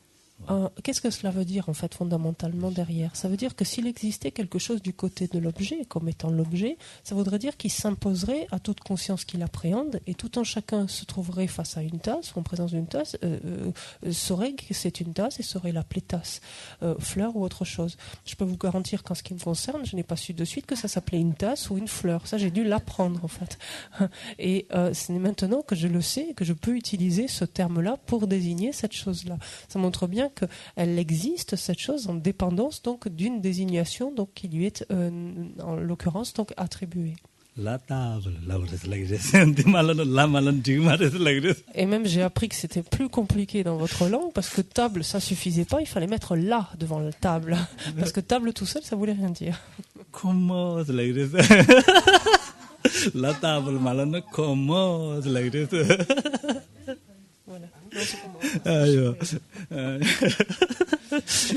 Qu'est-ce que cela veut dire en fait fondamentalement derrière? Ça veut dire que s'il existait quelque chose du côté de l'objet comme étant l'objet, ça voudrait dire qu'il s'imposerait à toute conscience qu'il appréhende et tout un chacun se trouverait face à une tasse ou en présence d'une tasse, saurait que c'est une tasse et saurait l'appeler tasse, fleur ou autre chose. Je peux vous garantir qu'en ce qui me concerne, je n'ai pas su de suite que ça s'appelait une tasse ou une fleur. Ça, j'ai dû l'apprendre en fait. Et c'est maintenant que je le sais, que je peux utiliser ce terme-là pour désigner cette chose-là. Ça montre bien qu'elle existe, cette chose, en dépendance donc d'une désignation donc, qui lui est, en l'occurrence, donc attribuée. Et même j'ai appris que c'était plus compliqué dans votre langue parce que table ça suffisait pas, il fallait mettre là devant la table parce que table tout seul ça voulait rien dire. Comment la table malana comment Voilà. Non, c'est comment.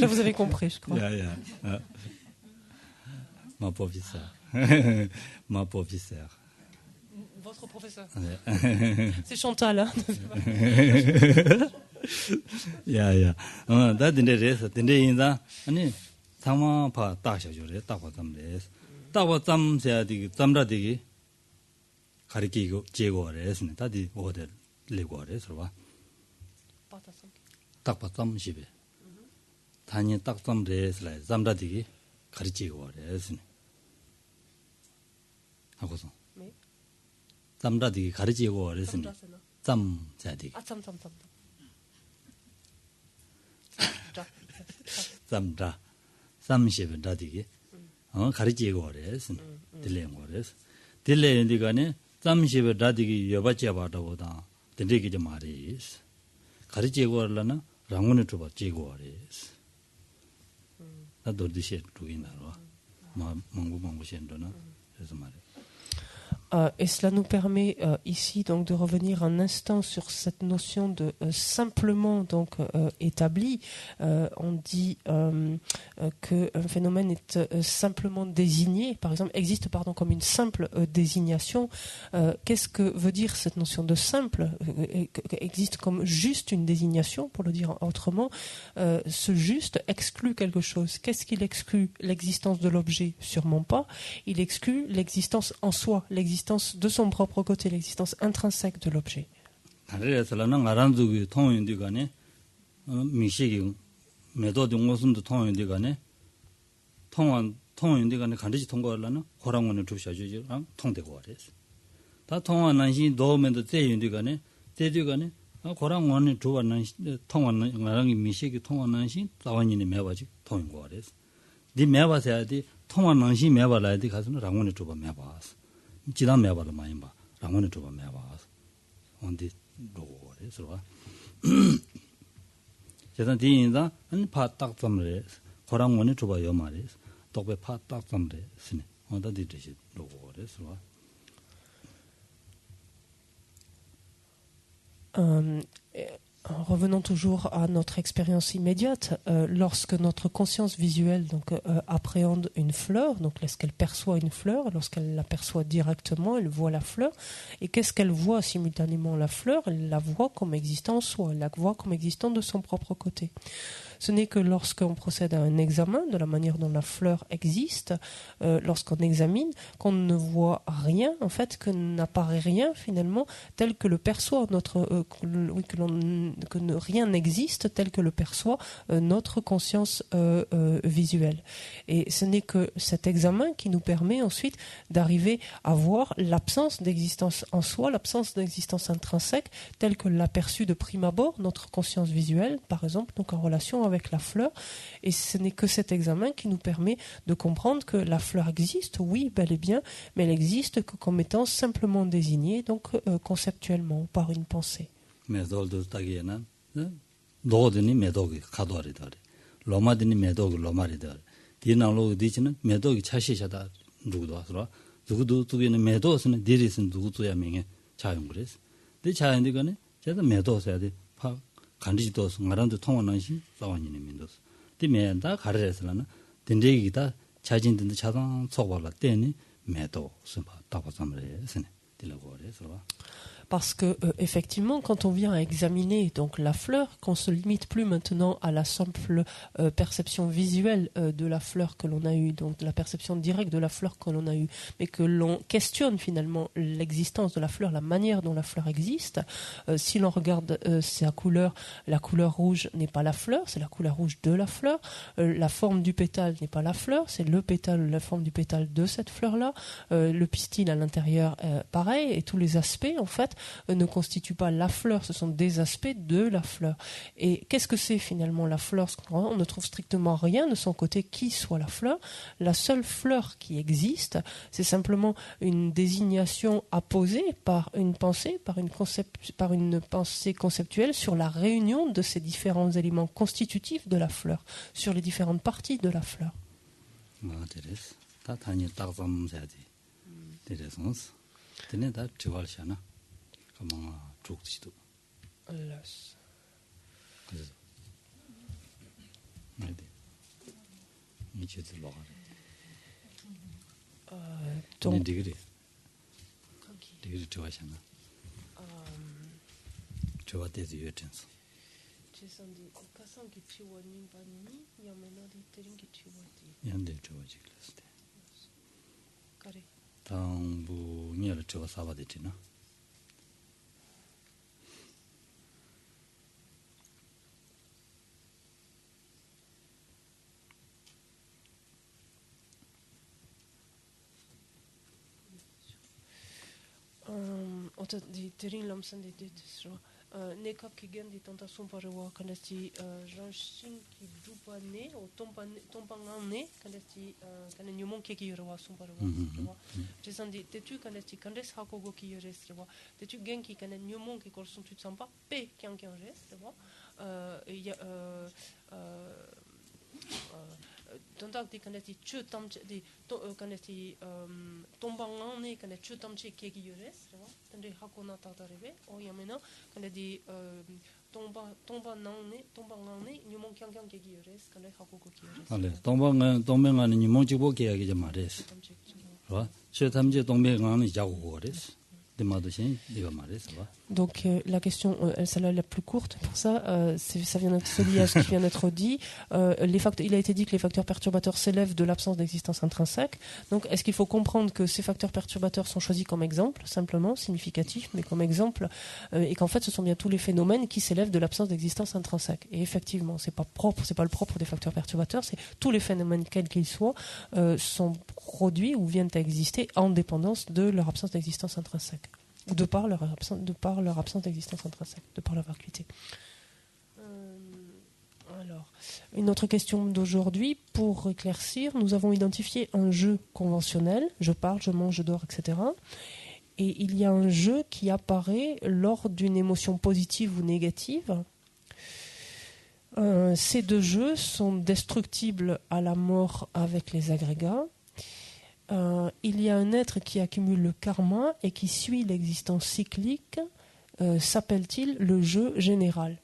Là vous avez compris je crois. Ma professeur. Ma professeur. Votre professeur. C'est Chantal hein. Da dinde res dinde inda ani thama pha ta sha jore ta pha tam res ta pha tam se di tamra di kariki go jego res ne ta di odel le go res ro ba ta pha tam shibe tani tak tam res la zamra di kariki go res ne 하고서 zamra di kariki go res ne tam sa di zamra 삼십 다디기 가르치고 그래서 들려고 그래서 들려는데 간에 삼십 다디기 여바째 봐도보다 들리기 좀 말이 가르치고 하려나 랑문에 줘 봐지고 그래서 나도 드시 두이나로 망고 셴도나 그래서 말이 Et cela nous permet ici donc de revenir un instant sur cette notion de simplement donc établi. On dit que un phénomène est simplement désigné, par exemple existe comme une simple désignation. Qu'est-ce que veut dire cette notion de simple? Existe comme juste une désignation, pour le dire autrement. Ce juste exclut quelque chose. Qu'est-ce qu'il exclut? L'existence de l'objet, sûrement pas. Il exclut l'existence en soi, l'existence de son propre côté, l'existence intrinsèque de l'objet. 지단 매바를 많이 봐. 랑원에 줘 봐. 매봐. 언디 로고래. 그래서 제가 뒤인다. 한 파딱 점래. 고랑원에 줘 봐요 말이. 독배 파딱 점래. 스네. 언디 되시 로고래. 그래서 Revenons toujours à notre expérience immédiate. Lorsque notre conscience visuelle donc appréhende une fleur, donc lorsqu'elle perçoit une fleur, lorsqu'elle l'aperçoit directement, elle voit la fleur. Et qu'est-ce qu'elle voit simultanément la fleur? Elle la voit comme existant en soi, elle la voit comme existant de son propre côté. Ce n'est que lorsqu'on procède à un examen de la manière dont la fleur existe, lorsqu'on examine, qu'on ne voit rien, en fait, que n'apparaît rien finalement tel que le perçoit notre, que rien n'existe tel que le perçoit notre conscience visuelle. Et ce n'est que cet examen qui nous permet ensuite d'arriver à voir l'absence d'existence en soi, l'absence d'existence intrinsèque telle que l'a perçue de prime abord notre conscience visuelle, par exemple, donc en relation avec la fleur. Et ce n'est que cet examen qui nous permet de comprendre que la fleur existe, oui, bel et bien, mais elle existe que comme étant simplement désignée, donc conceptuellement, par une pensée. 메도도 따기에는 노드니 메도기 가도리다. 로마드니 메도기 로마리다. 디나로 디치는 메도기 차시샤다 누구도 와서 누구도 두기는 메도스는 디리스는 누구도야 명에 자용 그래서. 데 자연디가네 제가 메도서야 돼. 파 간디도스 나란도 통원한시 싸원이네 민도스. 디메다 가르에서는 딘데기다 자진든데 자당 속발라 때니 메도 선바 따바삼레스네. 딜라고 그래서 Parce que effectivement, quand on vient examiner donc la fleur, qu'on se limite plus maintenant à la simple perception visuelle de la fleur que l'on a eue, donc la perception directe de la fleur que l'on a eue, mais que l'on questionne finalement l'existence de la fleur, la manière dont la fleur existe. Si l'on regarde sa couleur, la couleur rouge n'est pas la fleur, c'est la couleur rouge de la fleur. La forme du pétale n'est pas la fleur, c'est le pétale, la forme du pétale de cette fleur-là. Le pistil à l'intérieur, pareil, et tous les aspects en fait ne constituent pas la fleur, ce sont des aspects de la fleur. Et qu'est-ce que c'est finalement la fleur? On ne trouve strictement rien de son côté qui soit la fleur. La seule fleur qui existe, c'est simplement une désignation apposée par une pensée, par une pensée conceptuelle sur la réunion de ces différents éléments constitutifs de la fleur, sur les différentes parties de la fleur. Donc, nekap ki gen di tentation par wa kanesti janshin ki dupa ne o tompa ngane kanesti kanen yomon ke ki yorwa sum par wa jesandi tetu kanesti kandes hakogo ki yores wa tetu gen ki kanen yomon ki kol sun tu sampa pe kyan kyan res wa tontak di kanesti chu tamche di kanesti tompa ngane kanet chu tamche ke ki yores wa tande hakona tatarebe o yamena kanedi tomba ngane nyumon kyang kyang ke ki yores kanai hakogo ki yores ale tomba ngane nyumon chibo ke ya ge mares wa che tamje tombe ngane jago res. Donc la question, celle-là la plus courte, pour ça, ça vient d'être lié à ce qui vient d'être dit. Il a été dit que les facteurs perturbateurs s'élèvent de l'absence d'existence intrinsèque. Donc est-ce qu'il faut comprendre que ces facteurs perturbateurs sont choisis comme exemple, simplement, significatifs, mais comme exemple, et qu'en fait ce sont bien tous les phénomènes qui s'élèvent de l'absence d'existence intrinsèque. Et effectivement, c'est pas le propre des facteurs perturbateurs, c'est tous les phénomènes, quels qu'ils soient, sont produits ou viennent à exister en dépendance de leur absence d'existence intrinsèque. Ou de par leur absence d'existence intrinsèque, de par leur vacuité. Alors, une autre question d'aujourd'hui, pour éclaircir, nous avons identifié un jeu conventionnel, je parle, je mange, je dors, etc. Et il y a un jeu qui apparaît lors d'une émotion positive ou négative. Ces deux jeux sont destructibles à la mort avec les agrégats. Il y a un être qui accumule le karma et qui suit l'existence cyclique. S'appelle-t-il le jeu général?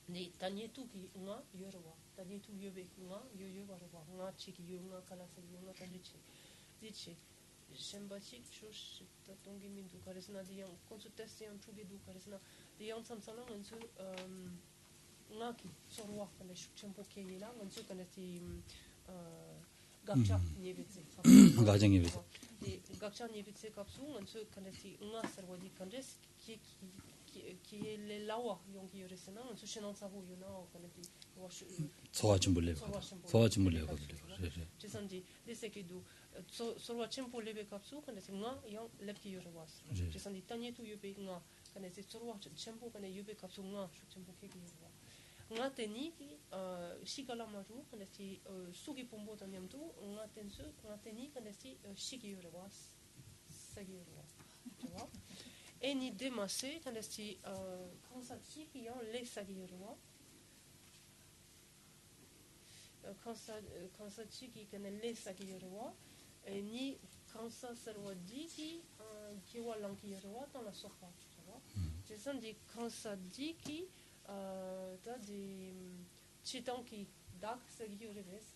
ni tanye tu ki nga yorwa tanye tu yobe nga yoyo warwa nga chiki yo nga kala sa yo nga tanye chi dichi shembachi chush ta tongi min du karesna di yang consultation tu du karesna di yang sam sala ngansu nga ki sorwa kana shukchampo ke yela ngansu kana ti gakcha nyebetse gajang nyebetse di gakcha nyebetse kapsu ngansu kana ti nga sarwadi kandes qui est les lawa yongi yoresena on se chenon savu you know kanati wash soachimbulle jesandi deseki du soachimbulle be kapsu kanati nga yang lepki yorwas jesandi tanye tu yube nga kanati soachimbu kanati yube kapsu nga shukchimbu ke yorwa nga teni shikala maru kanati sugi pombo tanyamtu nga tensu nga teni kanati shiki yorwas sagi yorwas tu vois et ni démassé quand est-ce consenti qui ont les sagirwa consenti qui connaît les sagirwa et ni kansa sarwa diki kiwa lanki yarwa dans la sofa, tu vois. Ce sont des kansa diki da di chitanki dak sagi yoreves.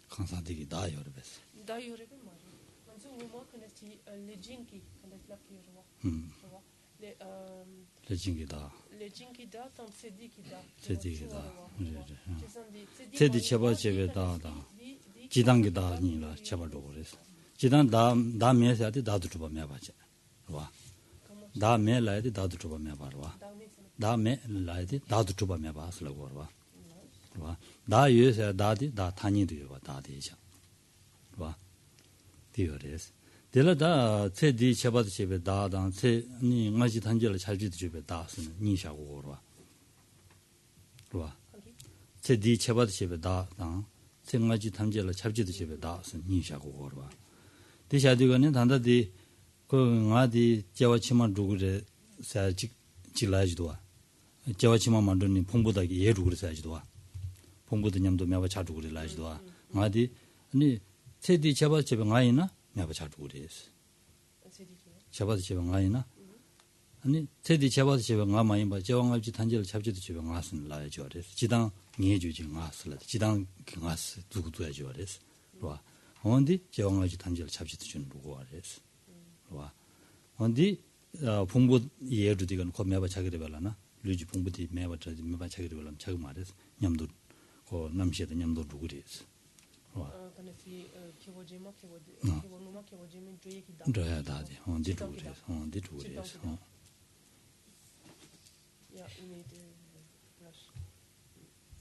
kansa diki da yoreves. Da yorebe mari. Manzo moment connaît les jinki connaît la qui yarwa. Tu vois. Le jinki da. Le jinki da tant sediki da. sediki da. sedi cheba chebe da. 지단게 다 니라 쳐봐도 그래서 지단 다 매서야지 다도 줘 봐면 봐지 봐 다매 라이디 다도 줘 봐면 봐봐 다매 라이디 다도 줘 봐면 봐서라고 봐다 유에서 다디 다 타니도 봐 다디죠 봐 디어레스 데라다 세디 쳐봐도 집에 다당 세니 맞이 단절을 잘 지도 집에 다스는 니샤고 봐 세디 쳐봐도 집에 다당 생마지 탐제를 잡지도 집에 나서 니샤고 걸어. 대샤디가는 단다디 그 나디 제와치만 누구래 사직 질라지도 와. 제와치만 만드는 봉보다기 예루 그래서지도 와. 봉보도 냠도 매바 자주 그래 라지도 와. 나디 아니 세디 제바 집에 가이나 매바 자주 그래서. 제바 집에 가이나 아니 세디 제바 집에 가마이 봐. 제왕할지 단제를 잡지도 집에 가서는 라야죠. 그래서 지당 니해주지 마슬라 지당 경아스 누구도 해줘 그랬어. 와. 언디 제왕아지 단지를 잡지도 주는 누구 그랬어. 와. 언디 봉부 예루디건 거매바 자기를 발라나. 루지 봉부디 매바 자기를 발람 자기 말했어. 냠도 고 남시에도 냠도 누구 그랬어. 와. 저야 다지. 언디 누구 그랬어. 언디 누구 그랬어.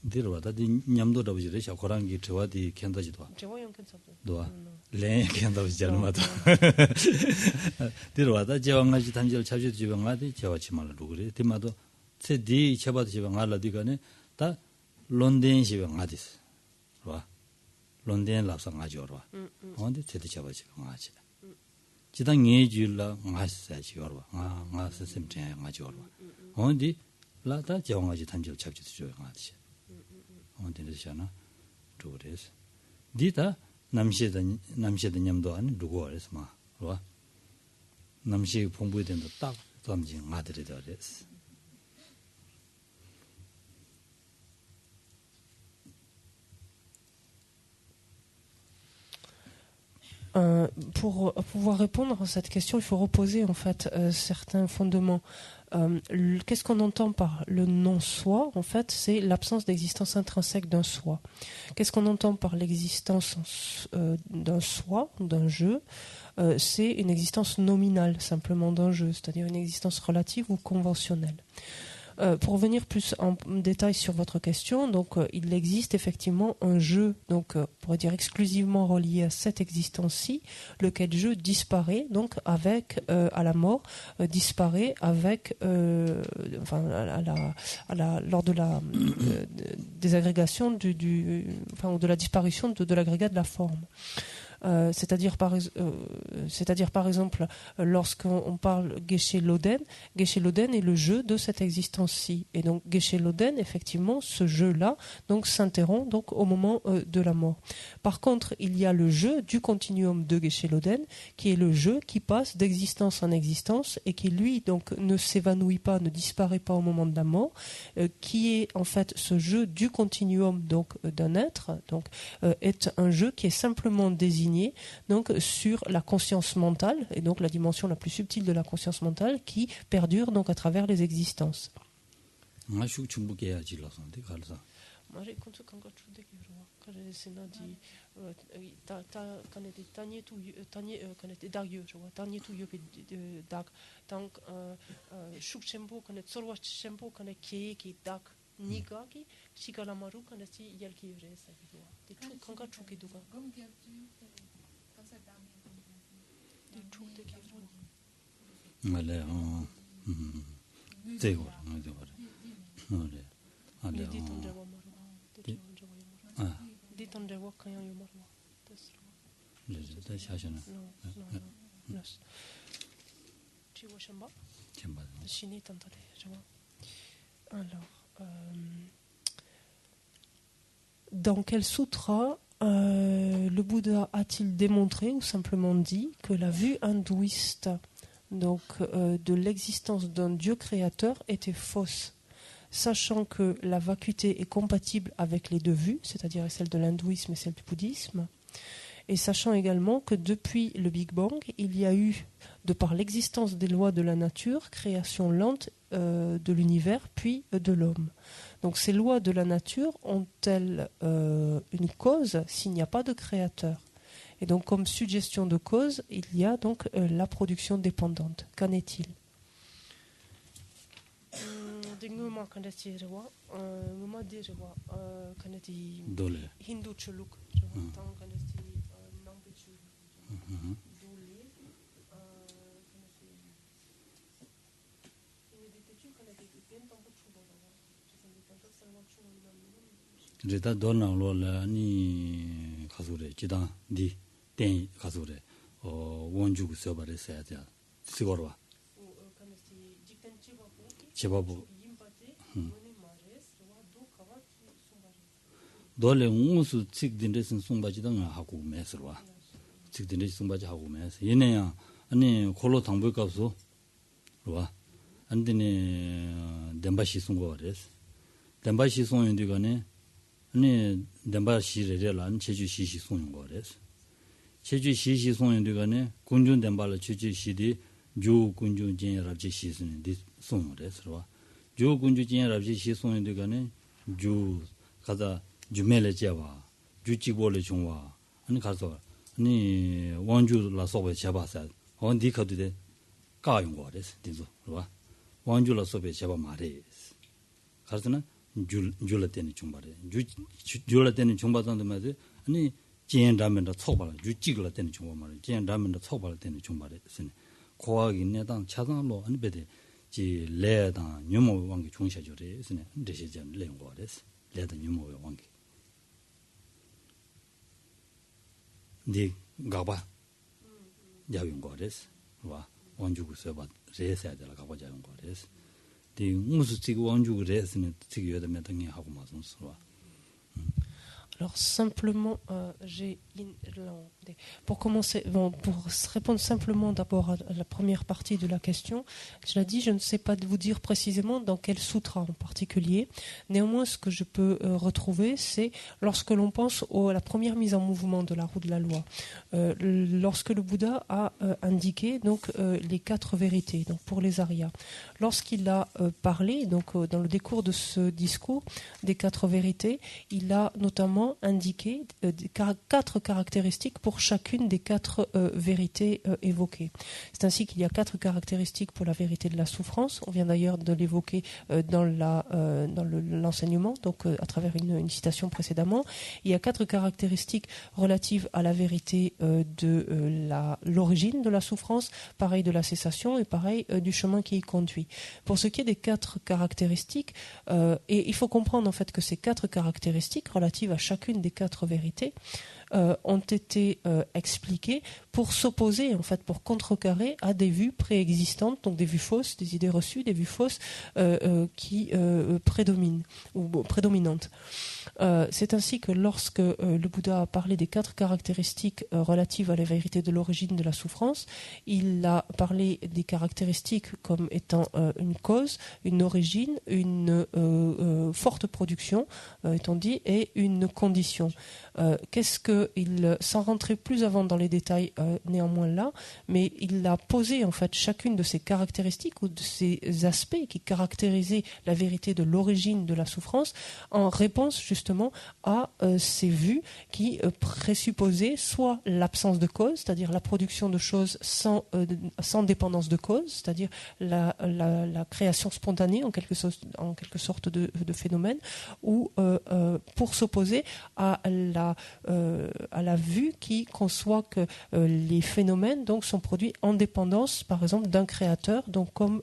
디르와다 디 냠도다 부지레 샤코랑기 저와디 켄다지도 저와용 켄sab도 도와 레 켄다지 자르마도 디르와다 제왕아지 단지를 잡지도 지방아디 제와치말로 그래 디마도 세디 쳐봐도 지방알라디가네 다 론덴 지방아디스 와 론덴 랍상아지오라 언데 세디 쳐봐 지방아지 지당 예줄라 마스사지 오라 아 스심제 아지오라 언디 라다 제왕아지 단지를 잡지도 지방아디 언데르잖아. 도레스. 디다 남시다 냠도 아니 누구 그래서 막. 봐. 남시 공부에 된다 딱 담지 아들이 되었어. Pour pouvoir répondre à cette question, il faut reposer en fait certains fondements. Qu'est-ce qu'on entend par le non-soi? En fait, c'est l'absence d'existence intrinsèque d'un soi. Qu'est-ce qu'on entend par l'existence d'un soi, d'un jeu? C'est une existence nominale, simplement d'un jeu, c'est-à-dire une existence relative ou conventionnelle. Pour revenir plus en détail sur votre question, donc il existe effectivement un jeu, donc on pourrait dire exclusivement relié à cette existence-ci, lequel jeu disparaît donc avec à la mort, disparaît avec lors de la désagrégation ou de la disparition de l'agrégat de la forme. C'est-à-dire par exemple lorsqu'on parle Geshe Loden est le jeu de cette existence-ci, et donc Geshe Loden, effectivement, ce jeu-là donc s'interrompt donc au moment de la mort. Par contre, il y a le jeu du continuum de Geshe Loden, qui est le jeu qui passe d'existence en existence et qui lui donc ne s'évanouit pas, ne disparaît pas au moment de la mort, qui est en fait ce jeu du continuum donc d'un être, donc est un jeu qui est simplement désigné donc sur la conscience mentale, et donc la dimension la plus subtile de la conscience mentale qui perdure donc à travers les existences. Moi j'ai compte quand je dis que c'est nadi ta quand était tanier tout quand était dario je vois tanier tout yoke dak donc shukchembo quand est sorwa chembo quand est qui dak niga qui shikalamaru quand est yelki resa de tout quand tu qui doka Allez, c'est quoi? Allez, dans quel sutra le Bouddha a-t-il démontré ou simplement dit que la vue hindouiste donc, de l'existence d'un Dieu créateur était fausse, sachant que la vacuité est compatible avec les deux vues, c'est-à-dire celle de l'hindouisme et celle du bouddhisme, et sachant également que depuis le Big Bang, il y a eu, de par l'existence des lois de la nature, création lente de l'univers, puis de l'homme. Donc ces lois de la nature ont-elles une cause s'il n'y a pas de créateur? Et donc comme suggestion de cause, il y a donc la production dépendante. Qu'en est-il? Rita Dorna Lola ni Kasure, Chidan di Ten Kasure, or Wonju Sobare Satia, Sigorwa. Chibabu Dole Unsu Sik Dindesin Sumbajidang Haku Mesrwa. Sik Dindes Sumbaji Haku Mes. Yenea, Ani Kolo Tambu Kapsu, Rwa. Andine Dembashi Sungores. Dembashi Sung Indigane. 아니 덴바시레란 제주시시 송인 거래서 제주시시 송인 되가네 군준 덴바를 제주시디 주 군준 진rab지 시스는 디 송으래서 주 군준 진rab지 시 송인 되가네 주 가다 주멜레 제와 주지고를 중와 아니 가서 아니 원주라 소베 제바사 원디 커드데 까용 거래서 디도 봐 원주라 소베 제바 말해 가서는 줄라테니 중바래 줄라테니 중바던데 말이 아니 진라면도 초발 주직라테니 중바 말이 진라면도 초발테니 중바래 쓰네 고하기 내당 차상로 아니 베데 지 레다 녀모 왕기 중샤조래 쓰네 데시전 레용거래스 레다 녀모 왕기 니 가봐 야용거래스 와 원주고 써봐 레사야들 가봐 야용거래스 Alors simplement, pour commencer, bon, pour répondre simplement d'abord à la première partie de la question, je l'ai dit, je ne sais pas vous dire précisément dans quel sutra en particulier. Néanmoins, ce que je peux retrouver, c'est lorsque l'on pense à la première mise en mouvement de la roue de la loi, lorsque le Bouddha a indiqué donc les 4 vérités, donc pour les Aryas. Lorsqu'il a parlé, donc dans le décours de ce discours des 4 vérités, il a notamment indiqué 4 caractéristiques pour chacune des 4 vérités évoquées. C'est ainsi qu'il y a 4 caractéristiques pour la vérité de la souffrance. On vient d'ailleurs de l'évoquer dans l'enseignement, donc à travers une citation précédemment. Il y a 4 caractéristiques relatives à la vérité de l'origine de la souffrance, pareil de la cessation et pareil du chemin qui y conduit. Pour ce qui est des 4 caractéristiques, et il faut comprendre en fait que ces 4 caractéristiques relatives à chacune des 4 vérités ont été expliquées pour s'opposer, en fait, pour contrecarrer à des vues préexistantes, donc des vues fausses, des idées reçues, des vues fausses qui prédominent ou prédominantes. C'est ainsi que lorsque le Bouddha a parlé des 4 caractéristiques relatives à la vérité de l'origine de la souffrance, il a parlé des caractéristiques comme étant une cause, une origine, une forte production, étant dit, et une condition. Qu'est-ce qu'il, sans rentrer plus avant dans les détails néanmoins là, mais il a posé en fait chacune de ces caractéristiques ou de ces aspects qui caractérisaient la vérité de l'origine de la souffrance en réponse justement à ces vues qui présupposaient soit l'absence de cause, c'est-à-dire la production de choses sans dépendance de cause, c'est-à-dire la création spontanée en quelque sorte de phénomène, ou pour s'opposer à la vue qui conçoit que les phénomènes donc sont produits en dépendance, par exemple, d'un créateur, donc comme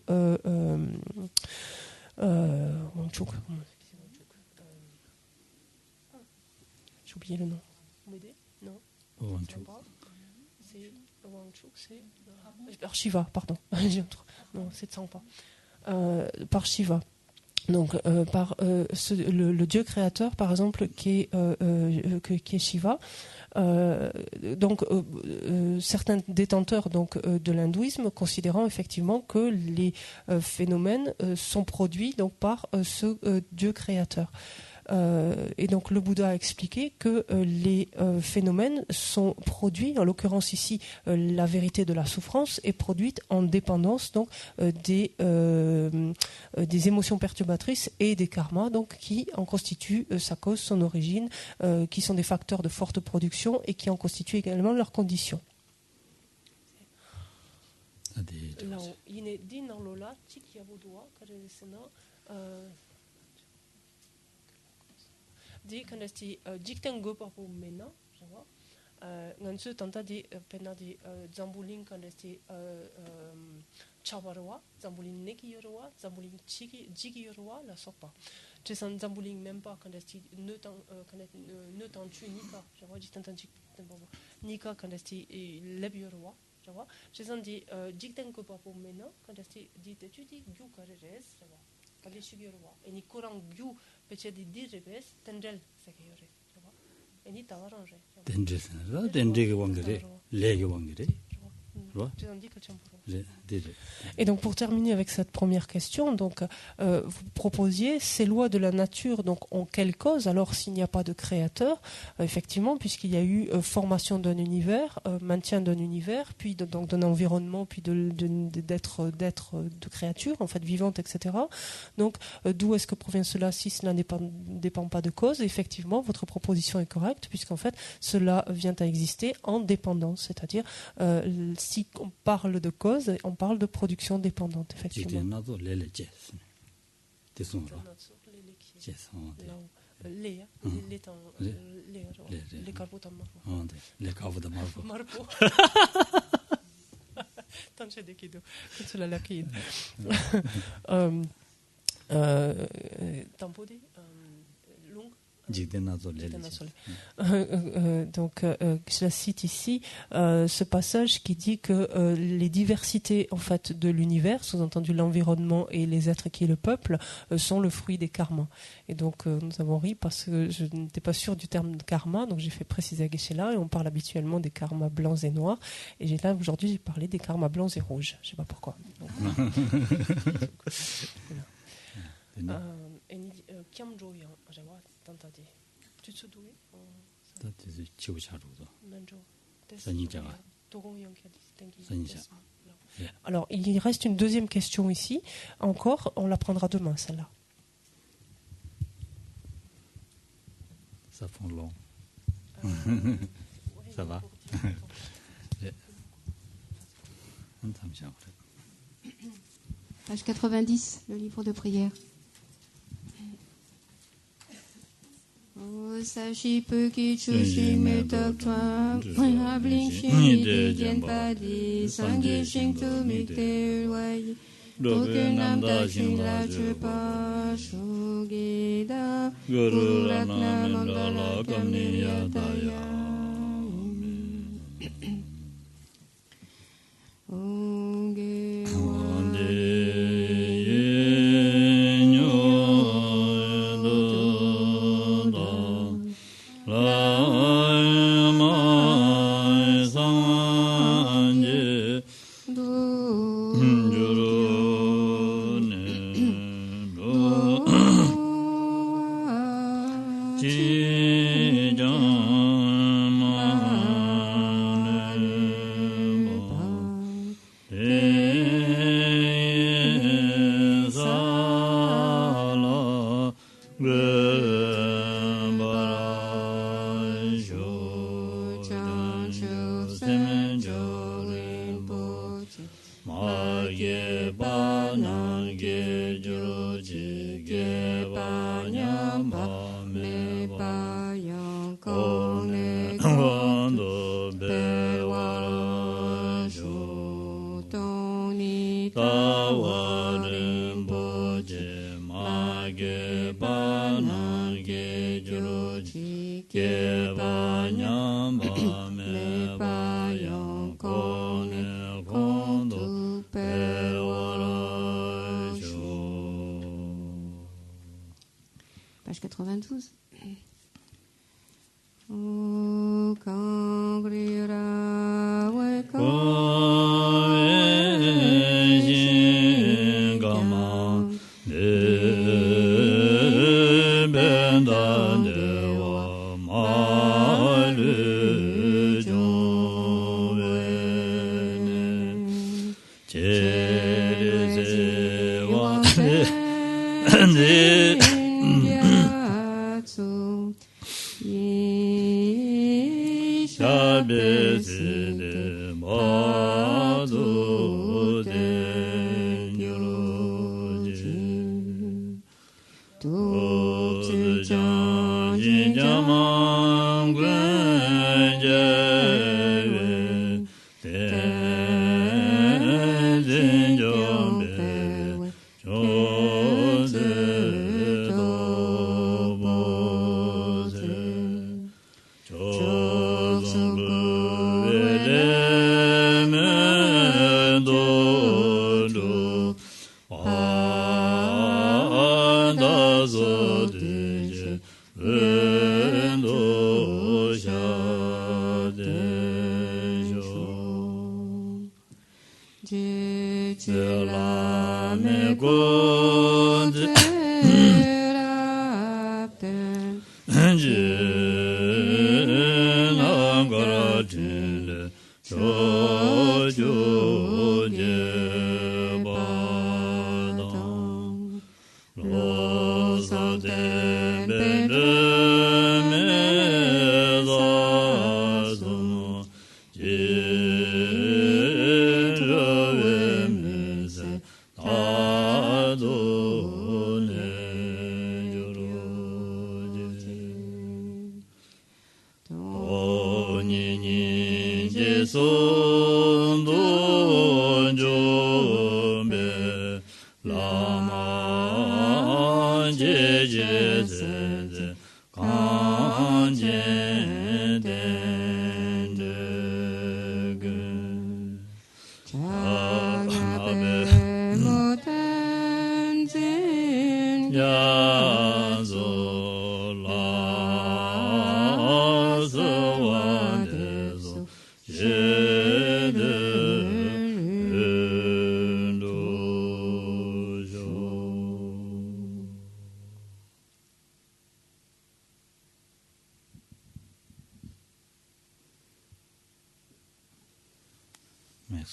j'ai oublié le nom. Vous m'aidez? Non. C'est par Shiva, pardon. Non, c'est de ça pas. Par Shiva. Donc, par le Dieu créateur, par exemple, qui est Shiva. Certains détenteurs de l'hindouisme considérant effectivement que les phénomènes sont produits donc par ce Dieu créateur. Et donc le Bouddha a expliqué que les phénomènes sont produits, en l'occurrence ici la vérité de la souffrance est produite en dépendance donc des émotions perturbatrices et des karmas donc qui en constituent sa cause, son origine, qui sont des facteurs de forte production et qui en constituent également leurs conditions. Di kandasti jikten go papu mena jawa ngansu tanta di pena di zambuling kandasti chawarwa zambuling neki yorwa zambuling jigi yorwa la sopa jesan zambuling même pas kandasti ne tan tu nika jawa jikten tan jikten papu nika kandasti leb yorwa jawa jesan di jikten go papu mena kandasti di te tu di gyu kareres jawa kandasti sugyorwa eni kurang gyu pece di diribes tendel sekeyore eni tawaronje tendel sana tendel ke wangere lege wangere Et donc pour terminer avec cette première question, donc vous proposiez ces lois de la nature, donc en quelle cause alors s'il n'y a pas de créateur, effectivement, puisqu'il y a eu formation d'un univers, maintien d'un univers, puis donc d'un environnement, puis d'être de créatures en fait vivantes, etc. Donc d'où est-ce que provient cela si cela ne dépend pas de cause? Effectivement, votre proposition est correcte puisqu'en fait cela vient à exister en dépendance, c'est-à-dire si on parle de cause, on parle de production dépendante, effectivement. Donc, je la cite ici, ce passage qui dit que les diversités en fait de l'univers, sous-entendu l'environnement et les êtres qui est le peuple, sont le fruit des karmas. Et donc, nous avons ri parce que je n'étais pas sûre du terme karma, donc j'ai fait préciser à Geshe-la, et on parle habituellement des karmas blancs et noirs. Et là, aujourd'hui, j'ai parlé des karmas blancs et rouges. Je ne sais pas pourquoi. Donc, alors, il reste une deuxième question ici. Encore, on la prendra demain, celle-là. Ça fond long. Ça va. Page 90, le livre de prière. Sashi Puki Chushi Metak Twa Habling Shini Digen Padi Sangi Shing Tu Mikte Ulwai Dokunam Da Shin La Chupa Shugida Guru Ratna Mandala Kamni Yataya page 92. O kangrira we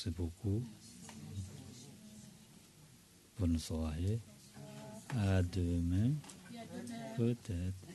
Merci beaucoup. Bonne soirée. À demain. Peut-être.